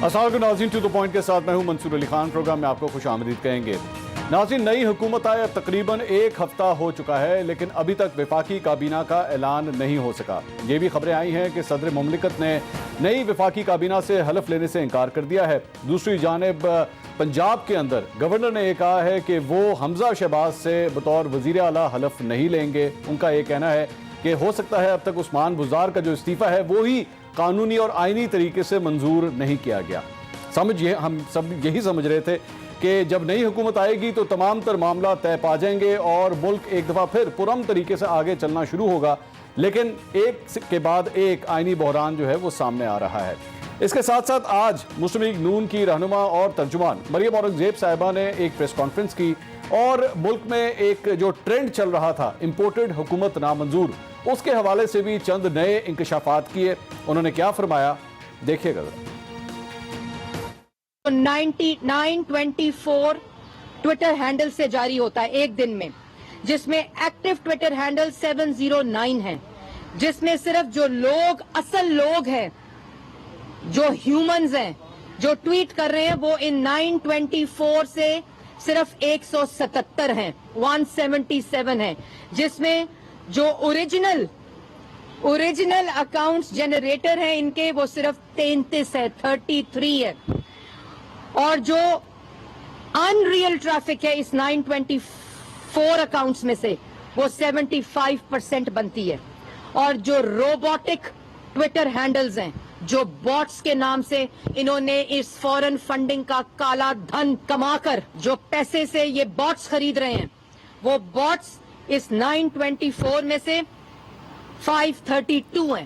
السلام علیکم ناظرین، ٹو دا پوائنٹ کے ساتھ میں ہوں منصور علی خان۔ پروگرام میں آپ کو خوش آمدید کہیں گے۔ ناظرین، نئی حکومت آئے تقریباً ایک ہفتہ ہو چکا ہے، لیکن ابھی تک وفاقی کابینہ کا اعلان نہیں ہو سکا۔ یہ بھی خبریں آئی ہیں کہ صدر مملکت نے نئی وفاقی کابینہ سے حلف لینے سے انکار کر دیا ہے۔ دوسری جانب پنجاب کے اندر گورنر نے یہ کہا ہے کہ وہ حمزہ شہباز سے بطور وزیر اعلیٰ حلف نہیں لیں گے۔ ان کا یہ کہنا ہے کہ ہو سکتا ہے اب تک عثمان بزدار کا جو استعفیٰ ہے وہی قانونی اور آئینی طریقے سے منظور نہیں کیا گیا۔ ہم سب یہی سمجھ رہے تھے کہ جب نئی حکومت آئے گی تو تمام تر معاملہ طے پا جائیں گے اور ملک ایک دفعہ پھر پرامن طریقے سے آگے چلنا شروع ہوگا، لیکن ایک کے بعد ایک آئینی بحران جو ہے وہ سامنے آ رہا ہے۔ اس کے ساتھ ساتھ آج مسلم لیگ نون کی رہنما اور ترجمان مریم اورنگزیب صاحبہ نے ایک پریس کانفرنس کی اور ملک میں ایک جو ٹرینڈ چل رہا تھا امپورٹڈ حکومت نامنظور، اس کے حوالے سے بھی چند نئے انکشافات کیے۔ انہوں نے کیا فرمایا، دیکھیے گا۔ 9924 ٹویٹر ہینڈل سے جاری ہوتا ہے ایک دن میں، جس میں ایکٹیو ٹویٹر ہینڈل 709 ہیں، جس میں صرف جو لوگ اصل لوگ ہیں، جو ہیومنز ہیں، جو ٹویٹ کر رہے ہیں، وہ ان 924 سے صرف 177 ہیں، 177 ہیں، جس میں جو اوریجنل اکاؤنٹس جنریٹر ہیں ان کے وہ صرف 33 ہے، 33 ہے، اور جو ان ریئل ٹریفک ہے اس 924 اکاؤنٹس میں سے وہ 75% بنتی ہے، اور جو روبوٹک ٹویٹر ہینڈلز ہیں، جو باٹس کے نام سے انہوں نے اس فورن فنڈنگ کا کالا دھن کما کر جو پیسے سے یہ باٹس خرید رہے ہیں، وہ باٹس اس 924 میں سے 532 ہیں۔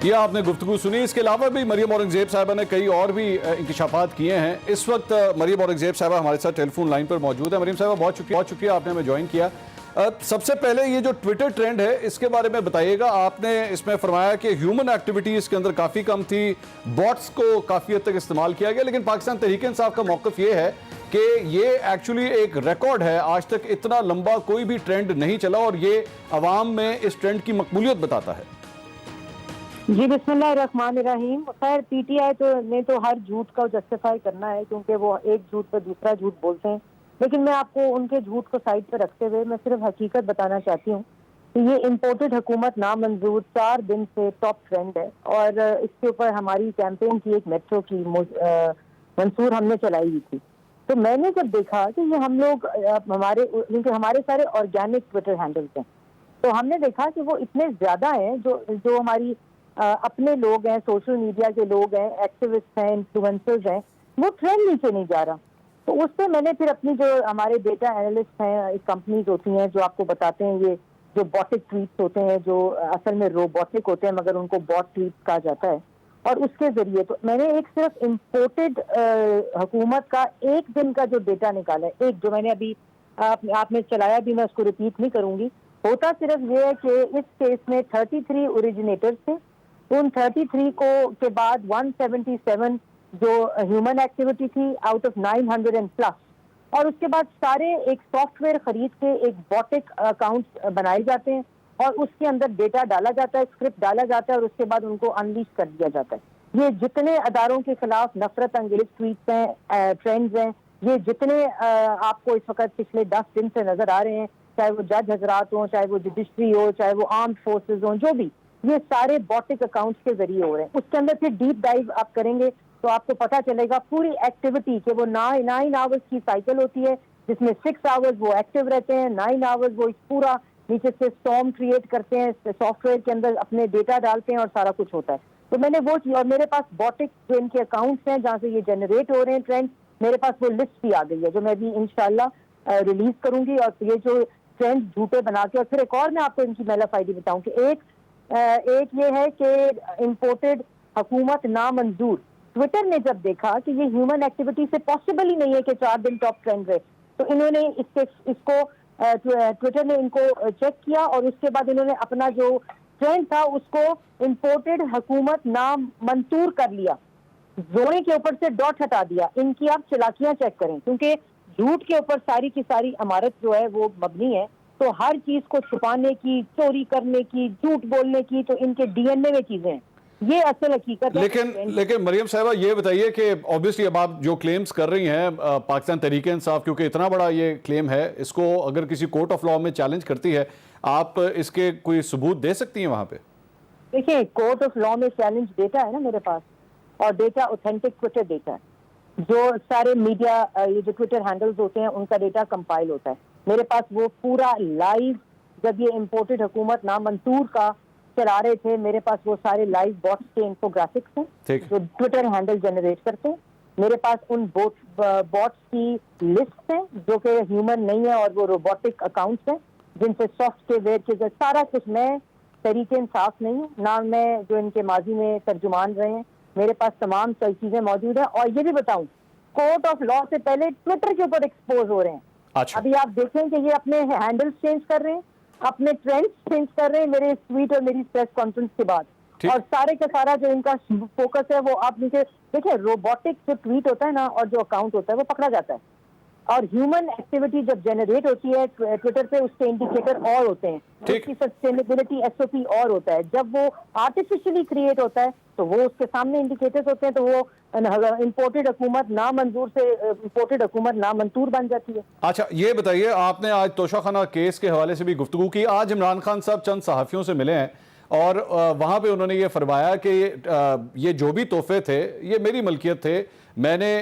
یہ آپ نے گفتگو سنی۔ اس کے علاوہ بھی مریم اورنگزیب صاحبہ نے کئی اور بھی انکشافات کیے ہیں۔ اس وقت مریم اورنگزیب صاحبہ ہمارے ساتھ ٹیلی فون لائن پر موجود ہے۔ مریم صاحبہ بہت شکریہ آپ نے ہمیں جوائن کیا۔ سب سے پہلے یہ جو ٹویٹر ٹرینڈ ہے اس کے بارے میں بتائیے گا۔ آپ نے اس میں فرمایا کہ ہیومن ایکٹیویٹی اس کے اندر کافی کم تھی، باٹس کو کافی حد تک استعمال کیا گیا، لیکن پاکستان تحریک انصاف کا موقف یہ ہے کہ یہ ایکچولی ایک ریکارڈ ہے، آج تک اتنا لمبا کوئی بھی ٹرینڈ نہیں چلا اور یہ عوام میں اس ٹرینڈ کی مقبولیت بتاتا ہے۔ جی بسم اللہ الرحمن الرحیم۔ خیر پی ٹی آئی نے تو ہر جھوٹ کا جسٹیفائی کرنا ہے، کیونکہ وہ ایک جھوٹ پہ دوسرا جھوٹ بولتے ہیں، لیکن میں آپ کو ان کے جھوٹ کو سائڈ پہ رکھتے ہوئے میں صرف حقیقت بتانا چاہتی ہوں کہ یہ امپورٹڈ حکومت نامنظور 4 دن سے ٹاپ ٹرینڈ ہے، اور اس کے اوپر ہماری کیمپین کی ایک میٹرو کی منصور ہم نے چلائی ہوئی تھی۔ تو میں نے جب دیکھا کہ یہ ہم لوگ ہمارے سارے آرگینک ٹویٹر ہینڈلز ہیں، تو ہم نے دیکھا کہ وہ اتنے زیادہ ہیں جو ہماری اپنے لوگ ہیں، سوشل میڈیا کے لوگ ہیں، ایکٹیوسٹ ہیں، انفلوئنسرز ہیں، وہ ٹرینڈ نیچے نہیں جا رہا۔ تو اس سے میں نے پھر اپنی جو ہمارے ڈیٹا اینالسٹ ہیں، کمپنیز ہوتی ہیں جو آپ کو بتاتے ہیں یہ جو باٹک ٹویٹس ہوتے ہیں، جو اصل میں روبوٹک ہوتے ہیں مگر ان کو باٹ ٹویٹس کہا جاتا ہے، اور اس کے ذریعے تو میں نے ایک صرف امپورٹڈ حکومت کا ایک دن کا جو ڈیٹا نکالا ہے، ایک جو میں نے ابھی آپ نے چلایا بھی، میں اس کو ریپیٹ نہیں کروں گی۔ ہوتا صرف یہ ہے کہ اس کیس میں 33 اوریجنیٹرز تھے، ان 33 کے بعد 177 جو ہیومن ایکٹیویٹی تھی آؤٹ آف 900 پلس، اور اس کے بعد سارے ایک سافٹ ویئر خرید کے ایک باٹک اکاؤنٹس بنائے جاتے ہیں اور اس کے اندر ڈیٹا ڈالا جاتا ہے، اسکرپٹ ڈالا جاتا ہے، اور اس کے بعد ان کو انلیش کر دیا جاتا ہے۔ یہ جتنے اداروں کے خلاف نفرت انگیز ٹویٹس ہیں، ٹرینڈز ہیں، یہ جتنے آپ کو اس وقت پچھلے 10 دن سے نظر آ رہے ہیں، چاہے وہ جج حضرات ہوں، چاہے وہ جوڈیشری ہو، چاہے وہ آرمڈ فورسز ہوں، جو بھی، یہ سارے باٹک اکاؤنٹس کے ذریعے ہو رہے ہیں۔ اس کے اندر پھر ڈیپ ڈائیو آپ کریں گے تو آپ کو پتا چلے گا پوری ایکٹیویٹی کہ وہ 9 آورز کی سائیکل ہوتی ہے، جس میں 6 آورز وہ ایکٹیو رہتے ہیں، 9 آورز وہ پورا نیچے سے اسٹارم کریٹ کرتے ہیں، سافٹ ویئر کے اندر اپنے ڈیٹا ڈالتے ہیں اور سارا کچھ ہوتا ہے۔ تو میں نے وہ چیز، اور میرے پاس باٹک جو ان کے اکاؤنٹس ہیں جہاں سے یہ جنریٹ ہو رہے ہیں ٹرینڈ، میرے پاس وہ لسٹ بھی آ گئی ہے جو میں بھی انشاءاللہ ریلیز کروں گی، اور یہ جو ٹرینڈ جھوٹے بنا کے، اور پھر ایک اور میں آپ کو ان کی میلف آئی ڈی بتاؤں کہ ایک یہ ہے کہ امپورٹڈ حکومت نامنظور، ٹویٹر نے جب دیکھا کہ یہ ہیومن ایکٹیویٹی سے پاسبل ہی نہیں ہے کہ 4 دن ٹاپ ٹرینڈ رہے، تو انہوں نے اس کو ٹویٹر نے ان کو چیک کیا، اور اس کے بعد انہوں نے اپنا جو ٹرینڈ تھا اس کو امپورٹڈ حکومت نامنظور کر لیا، زونے کے اوپر سے ڈاٹ ہٹا دیا۔ ان کی آپ چلاکیاں چیک کریں، کیونکہ جھوٹ کے اوپر ساری کی ساری عمارت جو ہے وہ مبنی ہے، تو ہر چیز کو چھپانے کی، چوری کرنے کی، جھوٹ بولنے کی تو ان کے ڈی این اے میں چیزیں ہیں۔ یہ اصل حقیقت ہے. لیکن مریم صاحبہ یہ بتائیے کہ obviously اب آپ جو کلیمز کر رہی ہیں پاکستان تحریک انصاف کیونکہ اتنا بڑا یہ کلیم ہے, اس کو اگر کسی کورٹ آف لاء میں چیلنج کرتی ہے, آپ اس کے کوئی ثبوت دے سکتی ہیں وہاں پہ؟ دیکھیں کورٹ آف لاء میں چیلنج ڈیٹا ہے نا میرے پاس, اور ڈیٹا اوتھینٹک ٹویٹر ڈیٹا ہے. جو سارے میڈیا یہ جو ٹویٹر ہینڈلز ہوتے ہیں ان کا ڈیٹا کمپائل ہوتا ہے میرے پاس, وہ پورا لائیو. جب یہ امپورٹڈ حکومت نامنصور کا چلا رہے تھے میرے پاس وہ سارے لائیو باٹس کے انفوگرافکس ہیں جو ٹویٹر ہینڈل جنریٹ کرتے ہیں. میرے پاس ان باٹس کی لسٹ ہیں جو کہ ہیومن نہیں ہے, اور وہ روبوٹک اکاؤنٹس ہیں جن سے سافٹ ویئر کے سارا کچھ. میں تحریک انصاف نہیں ہوں, نہ میں جو ان کے ماضی میں ترجمان رہے ہیں. میرے پاس تمام ساری چیزیں موجود ہیں. اور یہ بھی بتاؤں کورٹ آف لاء سے پہلے ٹویٹر کے اوپر ایکسپوز ہو رہے ہیں. ابھی آپ دیکھیں کہ یہ اپنے ہینڈلز چینج کر رہے ہیں, اپنے ٹرینڈز چینج کر رہے ہیں میرے اس ٹویٹ اور میری پریس کانفرنس کے بعد. اور سارے کا سارا جو ان کا فوکس ہے وہ آپ نیچے دیکھیں, روبوٹک جو ٹویٹ ہوتا ہے نا اور جو اکاؤنٹ ہوتا ہے وہ پکڑا جاتا ہے, اور ہیومن ایکٹیویٹی جب جنریٹ ہوتی ہے ٹویٹر پہ اس کے انڈیکیٹر اور ہوتے ہیں, اس کی سسٹینیبلٹی ایس او پی اور ہوتا ہے. جب وہ آرٹیفیشلی کریٹ ہوتا ہے تو وہ اس کے سامنے انڈیکیٹرز ہوتے ہیں, تو وہ امپورٹڈ حکومت نامنظور سے امپورٹڈ حکومت نامنظور بن جاتی ہے. اچھا یہ بتائیے, آپ نے آج توشہ خانہ کیس کے حوالے سے بھی گفتگو کی. آج عمران خان صاحب چند صحافیوں سے ملے ہیں اور وہاں پہ انہوں نے یہ فرمایا کہ یہ جو بھی تحفے تھے یہ میری ملکیت تھے, میں نے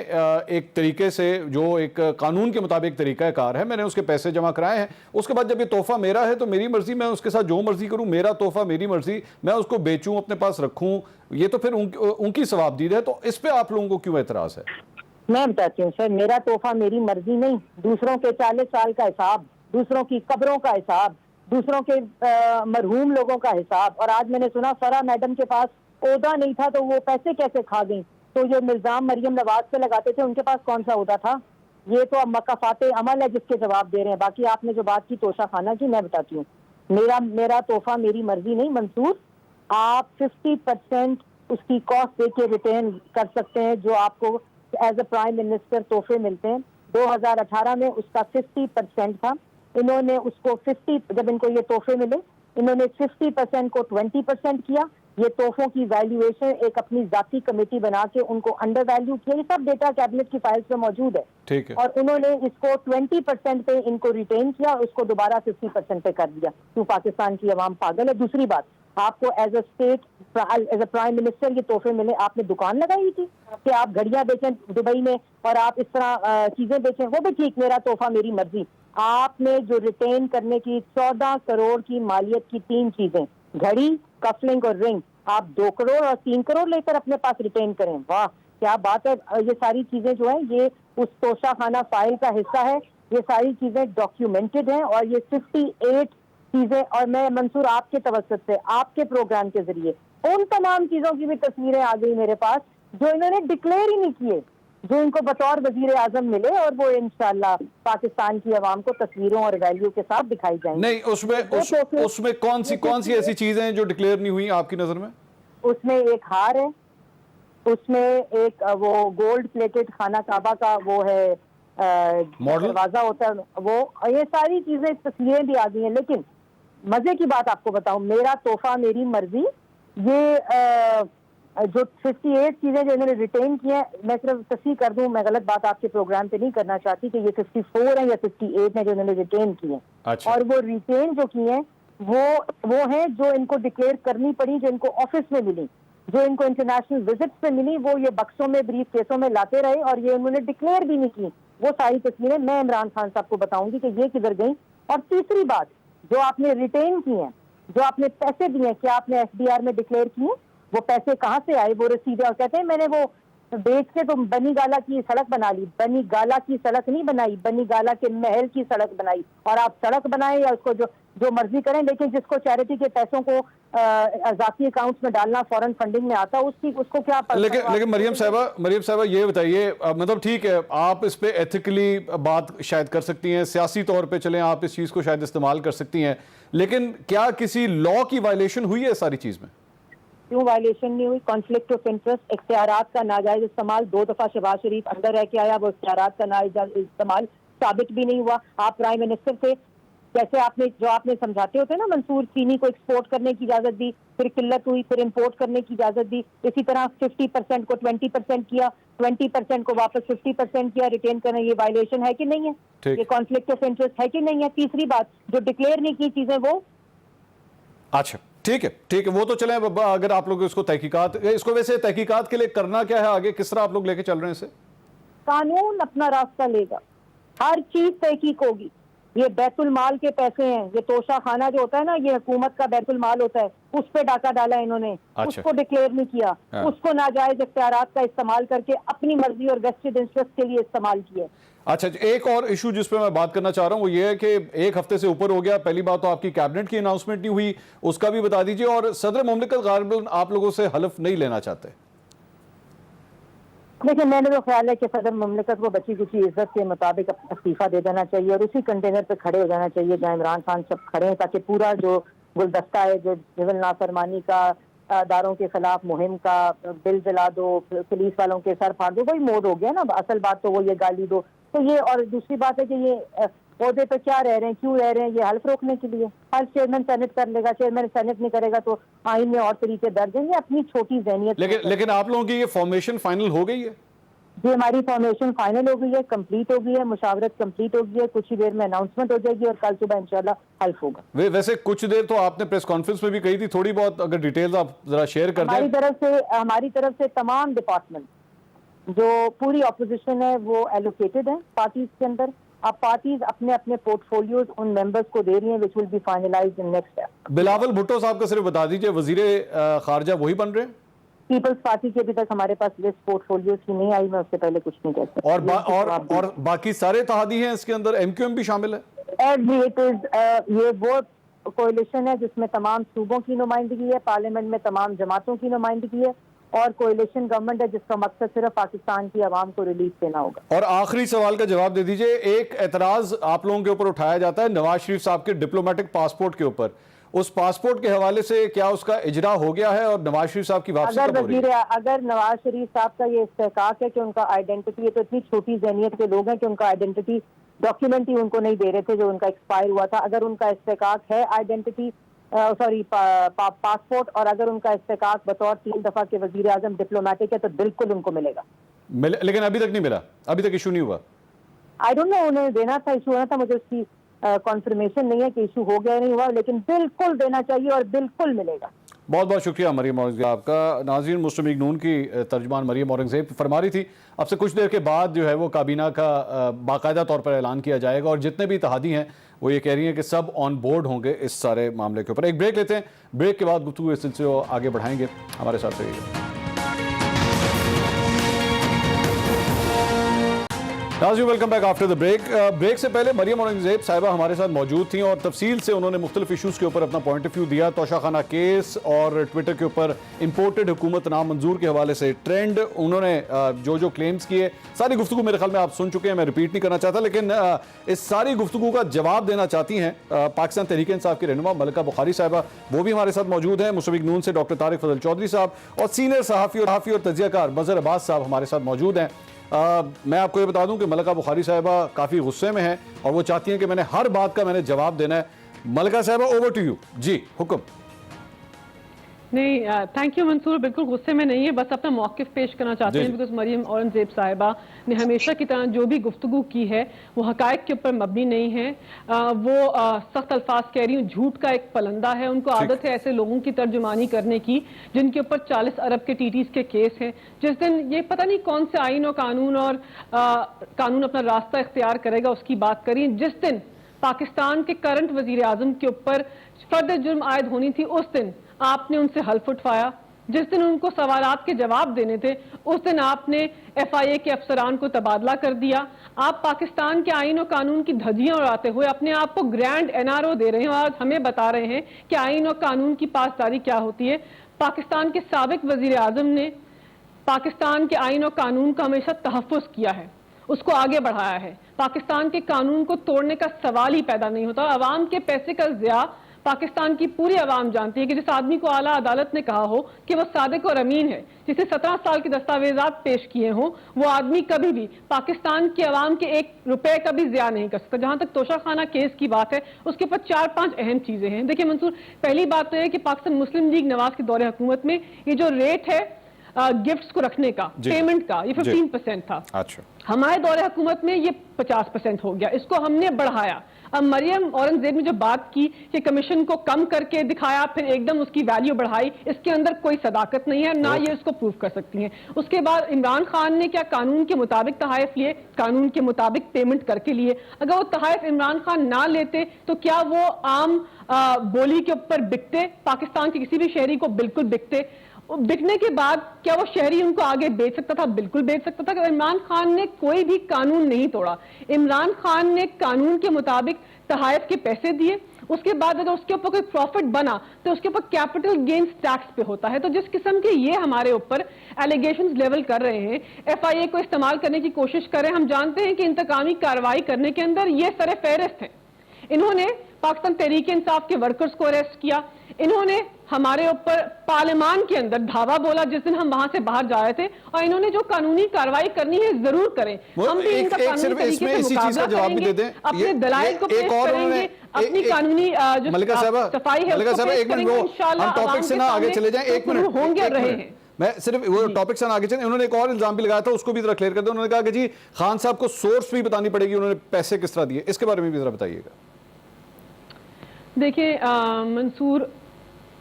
ایک طریقے سے جو ایک قانون کے مطابق طریقہ کار ہے میں نے اس کے پیسے جمع کرائے ہیں. اس کے بعد جب یہ تحفہ میرا ہے تو میری مرضی, میں اس کے ساتھ جو مرضی کروں, میرا تحفہ میری مرضی, میں اس کو بیچوں اپنے پاس رکھوں, یہ تو پھر ان کی ثوابدید ہے. تو اس پہ آپ لوگوں کو کیوں اعتراض ہے؟ میں بتاتی ہوں سر, میرا تحفہ میری مرضی نہیں, دوسروں کے 40 سال کا حساب, دوسروں کی قبروں کا حساب, دوسروں کے مرحوم لوگوں کا حساب. اور آج میں نے سنا فرا میڈم کے پاس عہدہ نہیں تھا تو وہ پیسے کیسے کھا گئیں, تو یہ الزام مریم نواز پہ لگاتے تھے, ان کے پاس کون سا عہدہ تھا؟ یہ تو اب مکافات عمل ہے جس کے جواب دے رہے ہیں. باقی آپ نے جو بات کی توشہ خانہ کی, میں بتاتی ہوں میرا تحفہ میری مرضی نہیں. منصور, آپ 50% اس کی کاسٹ دے کے ریٹرن کر سکتے ہیں جو آپ کو ایز اے پرائم منسٹر تحفے ملتے ہیں. 2018 میں اس کا 50% تھا. انہوں نے اس کو 50, جب ان کو یہ تحفے ملے انہوں نے 50% کو 20% کیا. یہ تحفوں کی ویلیویشن ایک اپنی ذاتی کمیٹی بنا کے ان کو انڈر ویلیو کیا. یہ سب ڈیٹا کیبنٹ کی فائلز میں موجود ہے. اور انہوں نے اس کو 20% پہ ان کو ریٹین کیا, اس کو دوبارہ 50% پہ کر دیا. تو پاکستان کی عوام پاگل ہے. دوسری بات, آپ کو as a state as a prime minister یہ تحفے ملے, آپ نے دکان لگائی تھی کہ آپ گھڑیاں بیچیں دبئی میں اور آپ اس طرح چیزیں بیچیں, وہ بھی ٹھیک, میرا تحفہ میری مرضی. آپ نے جو ریٹین کرنے کی 14 کروڑ کی مالیت کی 3 چیزیں, گھڑی, کفلنگ اور رنگ, آپ 2 کروڑ اور 3 کروڑ لے کر اپنے پاس ریٹین کریں. واہ کیا بات ہے. یہ ساری چیزیں جو ہیں یہ اس توشہ خانہ فائل کا حصہ ہے. یہ ساری چیزیں ڈاکیومنٹڈ ہیں, اور یہ 58 چیزیں, اور میں منصور آپ کے توسط سے آپ کے پروگرام کے ذریعے ان تمام چیزوں کی بھی تصویریں آ گئی میرے پاس جو انہوں نے ڈکلیئر ہی نہیں کیے, جو ان کو بطور وزیر اعظم ملے, اور وہ انشاءاللہ پاکستان کی عوام کو تصویروں اور ویلیو کے ساتھ دکھائی جائیں گے. نہیں, اس میں کون سی ایسی چیزیں ہیں جو ڈکلیئر نہیں ہوئی آپ کی نظر میں؟ اس میں ایک ہار ہے, اس میں ایک وہ گولڈ پلیٹڈ خانہ کعبہ کا وہ ہے دروازہ ہوتا ہے, وہ یہ ساری چیزیں تصویریں بھی آ گئی ہیں. لیکن مزے کی بات آپ کو بتاؤں, میرا تحفہ میری مرضی, یہ جو 58 چیزیں جو انہوں نے ریٹین کی ہیں, میں صرف تصحیح کر دوں, میں غلط بات آپ کے پروگرام پہ نہیں کرنا چاہتی کہ یہ 54 ہیں یا 58 ہیں جو انہوں نے ریٹین کی ہیں. اور وہ ریٹین جو کی ہیں وہ ہیں جو ان کو ڈکلیئر کرنی پڑی, جو ان کو آفس میں ملی, جو ان کو انٹرنیشنل وزٹس میں ملی, وہ یہ بکسوں میں بریف کیسوں میں لاتے رہے, اور یہ انہوں نے ڈکلیئر بھی نہیں کی. وہ ساری تصویریں میں عمران خان صاحب کو بتاؤں گی کہ یہ کدھر گئیں. اور تیسری بات, جو آپ نے ریٹین کی ہیں, جو آپ نے پیسے دیے ہیں, کیا آپ نے ایف ڈی آر میں ڈکلیئر کیے, وہ پیسے کہاں سے آئے, وہ رسیدیں, اور کہتے ہیں میں نے وہ بیچ کے تو بنی گالا کی سڑک بنا لی. بنی گالا کی سڑک نہیں بنائی, بنی گالا کے محل کی سڑک بنائی. اور آپ سڑک بنائیں یا اس کو جو مرضی کریں, لیکن جس کو چیریٹی کے پیسوں کو ذاتی اکاؤنٹس میں ڈالنا فورن فنڈنگ میں آتا, اس کو کیا پتا. لیکن مریم صاحبہ یہ بتائیے, مطلب ٹھیک ہے آپ اس پہ ایتھیکلی بات شاید کر سکتی ہیں, سیاسی طور پہ چلیں آپ اس چیز کو شاید استعمال کر سکتی ہیں, لیکن کیا کسی لاء کی وائلیشن ہوئی ہے ساری چیز میں؟ کیوں وائلیشن نہیں ہوئی؟ کانفلکٹ آف انٹرسٹ, اختیارات کا ناجائز استعمال. 2 دفعہ شہباز شریف اندر رہ کے آیا, وہ اختیارات کا ناجائز استعمال ثابت بھی نہیں ہوا. آپ پرائم منسٹر تھے, جیسے آپ نے سمجھاتے ہوتے ہیں نا منصور، چینی کو ایکسپورٹ کرنے کی اجازت دی، پھر قلت ہوئی، پھر امپورٹ کرنے کی اجازت دی، اسی طرح 50% کو 20% کیا، 20% کو واپس 50% کیا ریٹین کرنا، یہ وائلیشن ہے کہ نہیں ہے؟ یہ کانفلکٹ آف انٹرسٹ ہے کہ نہیں ہے؟ تیسری بات، جو ڈکلیئر نہیں کی چیزیں وہ اچھا ٹھیک ہے وہ تو چلیں، اگر آپ لوگ اس کو ویسے تحقیقات کے لیے کرنا کیا ہے آگے، کس طرح آپ لوگ لے کے چل رہے ہیں اسے؟ قانون اپنا راستہ لے گا، ہر چیز تحقیق ہوگی. یہ بیت المال کے پیسے ہیں، یہ توشہ خانہ جو ہوتا ہے نا، یہ حکومت کا بیت المال ہوتا ہے، اس پہ ڈاکہ ڈالا انہوں نے، اس کو ڈکلیئر نہیں کیا، اس کو ناجائز اختیارات کا استعمال کر کے اپنی مرضی اور ویسٹڈ انٹرسٹ کے لیے استعمال کیا. اچھا ایک اور ایشو جس پہ میں بات کرنا چاہ رہا ہوں وہ یہ ہے کہ ایک ہفتے سے اوپر ہو گیا، پہلی بات تو آپ کی کیبنٹ کی اناؤنسمنٹ نہیں ہوئی، اس کا بھی بتا دیجئے، اور صدر مملکت غالباً آپ لوگوں سے حلف نہیں لینا چاہتے. دیکھیں میں نے تو خیال ہے کہ صدر مملکت کو بچی کچی عزت کے مطابق استعفیٰ دے دینا چاہیے اور اسی کنٹینر پہ کھڑے ہو جانا چاہیے جہاں عمران خان سب کھڑے ہیں، تاکہ پورا جو گلدستہ ہے جو سول نافرمانی کا، اداروں کے خلاف مہم کا، بل جلا دو، پولیس والوں کے سر پھاڑ دو، وہی موڈ ہو گیا نا. اصل بات تو وہ یہ گالی دو تو یہ، اور دوسری بات ہے کہ یہ عہدے پہ کیا رہ رہے ہیں، کیوں رہ رہے ہیں؟ یہ حلف روکنے کے لیے. ہر چیئرمین سینٹ کر لے گا، چیئرمین سینٹ نہیں کرے گا تو آئین میں اور طریقے درج ہیں. یہ اپنی چھوٹی ذہنیت. لیکن آپ لوگوں کی یہ فارمیشن فائنل ہو گئی ہے؟ جی ہماری فارمیشن فائنل ہو گئی ہے، کمپلیٹ ہو گئی ہے، مشاورت کمپلیٹ ہو گئی ہے، کچھ ہی دیر میں اناؤنسمنٹ ہو جائے گی اور کل صبح انشاءاللہ حلف ہوگا. ویسے کچھ دیر تو آپ نے پریس کانفرنس میں بھی کہی تھی، تھوڑی بہت اگر ڈیٹیلز آپ ذرا شیئر کر دیں. ہماری طرف سے تمام ڈپارٹمنٹ جو پوری اپوزیشن ہے وہ ایلوکیٹڈ ہیں پارٹیز کے اندر. اب پارٹیز اپنے اپنے پورٹ فولیوز ان ممبرز کو دے رہی ہیں which will be finalized in next step. Bilawal Bhutto صاحب کا صرف بتا دیجئے، وزیر خارجہ وہی بن رہے ہیں؟ پیپلز پارٹی کے ابھی تک ہمارے پاس لسٹ پورٹ فولیوز کی نہیں آئی، میں اس سے پہلے کچھ نہیں کہہ سکتا. اور باقی سارے اتحادی ہیں اس کے اندر، ایم کیو ایم بھی شامل ہے؟ یہ وہ کوئلیشن ہے جس میں تمام صوبوں کی نمائندگی ہے، پارلیمنٹ میں تمام جماعتوں کی نمائندگی ہے، اور کوئلیشن گورنمنٹ ہے جس کا مقصد صرف پاکستان کی عوام کو ریلیف دینا ہوگا. اور آخری سوال کا جواب دے دیجئے، ایک اعتراض آپ لوگوں کے اوپر اٹھایا جاتا ہے نواز شریف صاحب کے ڈپلومیٹک پاسپورٹ کے اوپر، اس پاسپورٹ کے حوالے سے کیا اس کا اجرا ہو گیا ہے اور نواز شریف صاحب کی واپسی کب ہو رہی ہے؟ اگر نواز شریف صاحب کا یہ استحقاق ہے کہ ان کا آئیڈینٹی، یہ تو اتنی چھوٹی ذہنیت کے لوگ ہیں کہ ان کا آئیڈینٹی ڈاکیومنٹ ہی ان کو نہیں دے رہے تھے جو ان کا ایکسپائر ہوا تھا. اگر ان کا استحقاق ہے آئیڈینٹی پاسپورٹ، اور اگر ان کا استحقاق بطور 3 دفعہ کے وزیر اعظم ڈپلومیٹک ہے تو بالکل ان کو ملے گا. لیکن ابھی تک نہیں ملا، ابھی تک ایشو نہیں ہوا. آئی ڈونٹ نو، انہیں دینا تھا، ایشو ہونا تھا، مجھے اس کی کنفرمیشن نہیں ہے کہ ایشو ہو گیا نہیں ہوا، لیکن بالکل دینا چاہیے اور بالکل ملے گا. بہت بہت شکریہ مریم اورنگزیب آپ کا. ناظرین، مسلم لیگ نون کی ترجمان مریم اورنگزیب فرما رہی تھی اب سے کچھ دیر کے بعد جو ہے وہ کابینہ کا باقاعدہ طور پر اعلان کیا جائے گا، اور جتنے بھی اتحادی ہیں وہ یہ کہہ رہی ہیں کہ سب آن بورڈ ہوں گے اس سارے معاملے کے اوپر. ایک بریک لیتے ہیں، بریک کے بعد گفتگو اس سلسلے کو آگے بڑھائیں گے. ہمارے ساتھ رہیے. ناظرین welcome back after the break. Break سے پہلے مریم اورنگزیب صاحبہ ہمارے ساتھ موجود تھیں اور تفصیل سے انہوں نے مختلف ایشوز کے اوپر اپنا پوائنٹ آف ویو دیا. توشہ خانہ کیس اور ٹویٹر کے اوپر امپورٹڈ حکومت نامنظور کے حوالے سے ٹرینڈ، انہوں نے جو کلیمز کیے، ساری گفتگو میرے خیال میں آپ سن چکے ہیں، میں ریپیٹ نہیں کرنا چاہتا. لیکن اس ساری گفتگو کا جواب دینا چاہتی ہیں پاکستان تحریک انصاف کی رہنما ملکہ بخاری صاحبہ، وہ بھی ہمارے ساتھ موجود ہیں. مسلم لیگ نون سے ڈاکٹر طارق فضل چودھری صاحب اور سینئر صحافی اور تجزیہ کار مظہر عباس صاحب ہمارے ساتھ موجود ہیں. میں آپ کو یہ بتا دوں کہ ملکہ بخاری صاحبہ کافی غصے میں ہیں اور وہ چاہتی ہیں کہ میں نے ہر بات کا جواب دینا ہے. ملکہ صاحبہ اوور ٹو یو. جی حکم. نہیں تھینک یو منصور، بالکل غصے میں نہیں ہے، بس اپنا موقف پیش کرنا چاہتے ہیں بیکاز مریم اورنگزیب صاحبہ نے ہمیشہ کی طرح جو بھی گفتگو کی ہے وہ حقائق کے اوپر مبنی نہیں ہے. وہ سخت الفاظ کہہ رہی ہوں، جھوٹ کا ایک پلندہ ہے. ان کو عادت ہے ایسے لوگوں کی ترجمانی کرنے کی جن کے اوپر 40 ارب کے ٹی ٹیز کے کیس ہیں. جس دن یہ پتہ نہیں کون سے آئین و قانون اپنا راستہ اختیار کرے گا اس کی بات کری. جس دن پاکستان کے کرنٹ وزیر اعظم کے اوپر فرد جرم عائد ہونی تھی اس دن آپ نے ان سے حلف اٹھوایا. جس دن ان کو سوالات کے جواب دینے تھے اس دن آپ نے ایف آئی اے کے افسران کو تبادلہ کر دیا. آپ پاکستان کے آئین و قانون کی دھجیاں اڑاتے ہوئے اپنے آپ کو گرینڈ این آر او دے رہے ہیں اور ہمیں بتا رہے ہیں کہ آئین و قانون کی پاسداری کیا ہوتی ہے. پاکستان کے سابق وزیر اعظم نے پاکستان کے آئین و قانون کا ہمیشہ تحفظ کیا ہے، اس کو آگے بڑھایا ہے. پاکستان کے قانون کو توڑنے کا سوال ہی پیدا نہیں ہوتا. عوام کے پیسے کا ضیاع پاکستان کی پوری عوام جانتی ہے کہ جس آدمی کو اعلیٰ عدالت نے کہا ہو کہ وہ صادق اور امین ہے, جسے 17 سال کے دستاویزات پیش کیے ہوں, وہ آدمی کبھی بھی پاکستان کی عوام کے 1 روپے کا بھی ضیاع نہیں کر سکتا. جہاں تک توشہ خانہ کیس کی بات ہے, اس کے اوپر 4-5 اہم چیزیں ہیں. دیکھیں منصور, پہلی بات تو ہے کہ پاکستان مسلم لیگ نواز کے دور حکومت میں یہ جو ریٹ ہے گفٹس کو رکھنے کا, پیمنٹ کا, یہ 15% تھا. اچھا, ہمارے دور حکومت میں یہ 50% ہو گیا, اس کو ہم نے بڑھایا. اب مریم اورنگزیب نے جو بات کی کہ کمیشن کو کم کر کے دکھایا پھر ایک دم اس کی ویلیو بڑھائی, اس کے اندر کوئی صداقت نہیں ہے, نہ یہ اس کو پروف کر سکتی ہیں. اس کے بعد عمران خان نے کیا قانون کے مطابق تحائف لیے, قانون کے مطابق پیمنٹ کر کے لیے. اگر وہ تحائف عمران خان نہ لیتے تو کیا وہ عام بولی کے اوپر بکتے؟ پاکستان کے کسی بھی شہری کو بالکل بکتے. بکنے کے بعد کیا وہ شہری ان کو آگے بیچ سکتا تھا؟ بالکل بیچ سکتا تھا. عمران خان نے کوئی بھی قانون نہیں توڑا. عمران خان نے قانون کے مطابق تحائف کے پیسے دیے. اس کے بعد اگر اس کے اوپر کوئی پروفٹ بنا تو اس کے اوپر کیپٹل گینز ٹیکس پہ ہوتا ہے. تو جس قسم کے یہ ہمارے اوپر ایلیگیشنز لیول کر رہے ہیں, ایف آئی اے کو استعمال کرنے کی کوشش کر رہے ہیں, ہم جانتے ہیں کہ انتقامی کارروائی کرنے کے اندر یہ سر فہرست ہیں. انہوں نے پاکستان تحریک انصاف کے ورکرز کو اریسٹ کیا, انہوں نے ہمارے اوپر پارلیمان کے اندر دھاوا بولا جس دن ہم وہاں سے باہر جا رہے تھے, اور انہوں نے جو قانونی کارروائی کرنی ہے ضرور کریں. ہم بھی ان کا قانونی طریقے سے مقابلہ کریں گے, اپنے دلائل کو پیش کریں گے, اپنی قانونی جو صفائی ہے اس کو پیش کریں گے. انشاءاللہ عوام کے سامنے ہوں گے اور رہے ہیں. میں صرف وہ ٹاپک سے آگے چلیں, انہوں نے ایک اور الزام بھی لگایا تھا, اس کو بھی ذرا کلیئر کر دیں. انہوں نے کہا کہ جی خان صاحب کو سورس بھی بتانی پڑے گی, انہوں نے پیسے کس طرح دیے, اس کے بارے میں بھی ذرا بتائیے گا. دیکھیں منصور,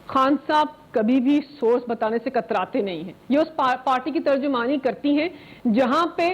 خان صاحب کبھی بھی سورس بتانے سے کتراتے نہیں ہیں. یہ اس پارٹی کی ترجمانی کرتی ہیں جہاں پہ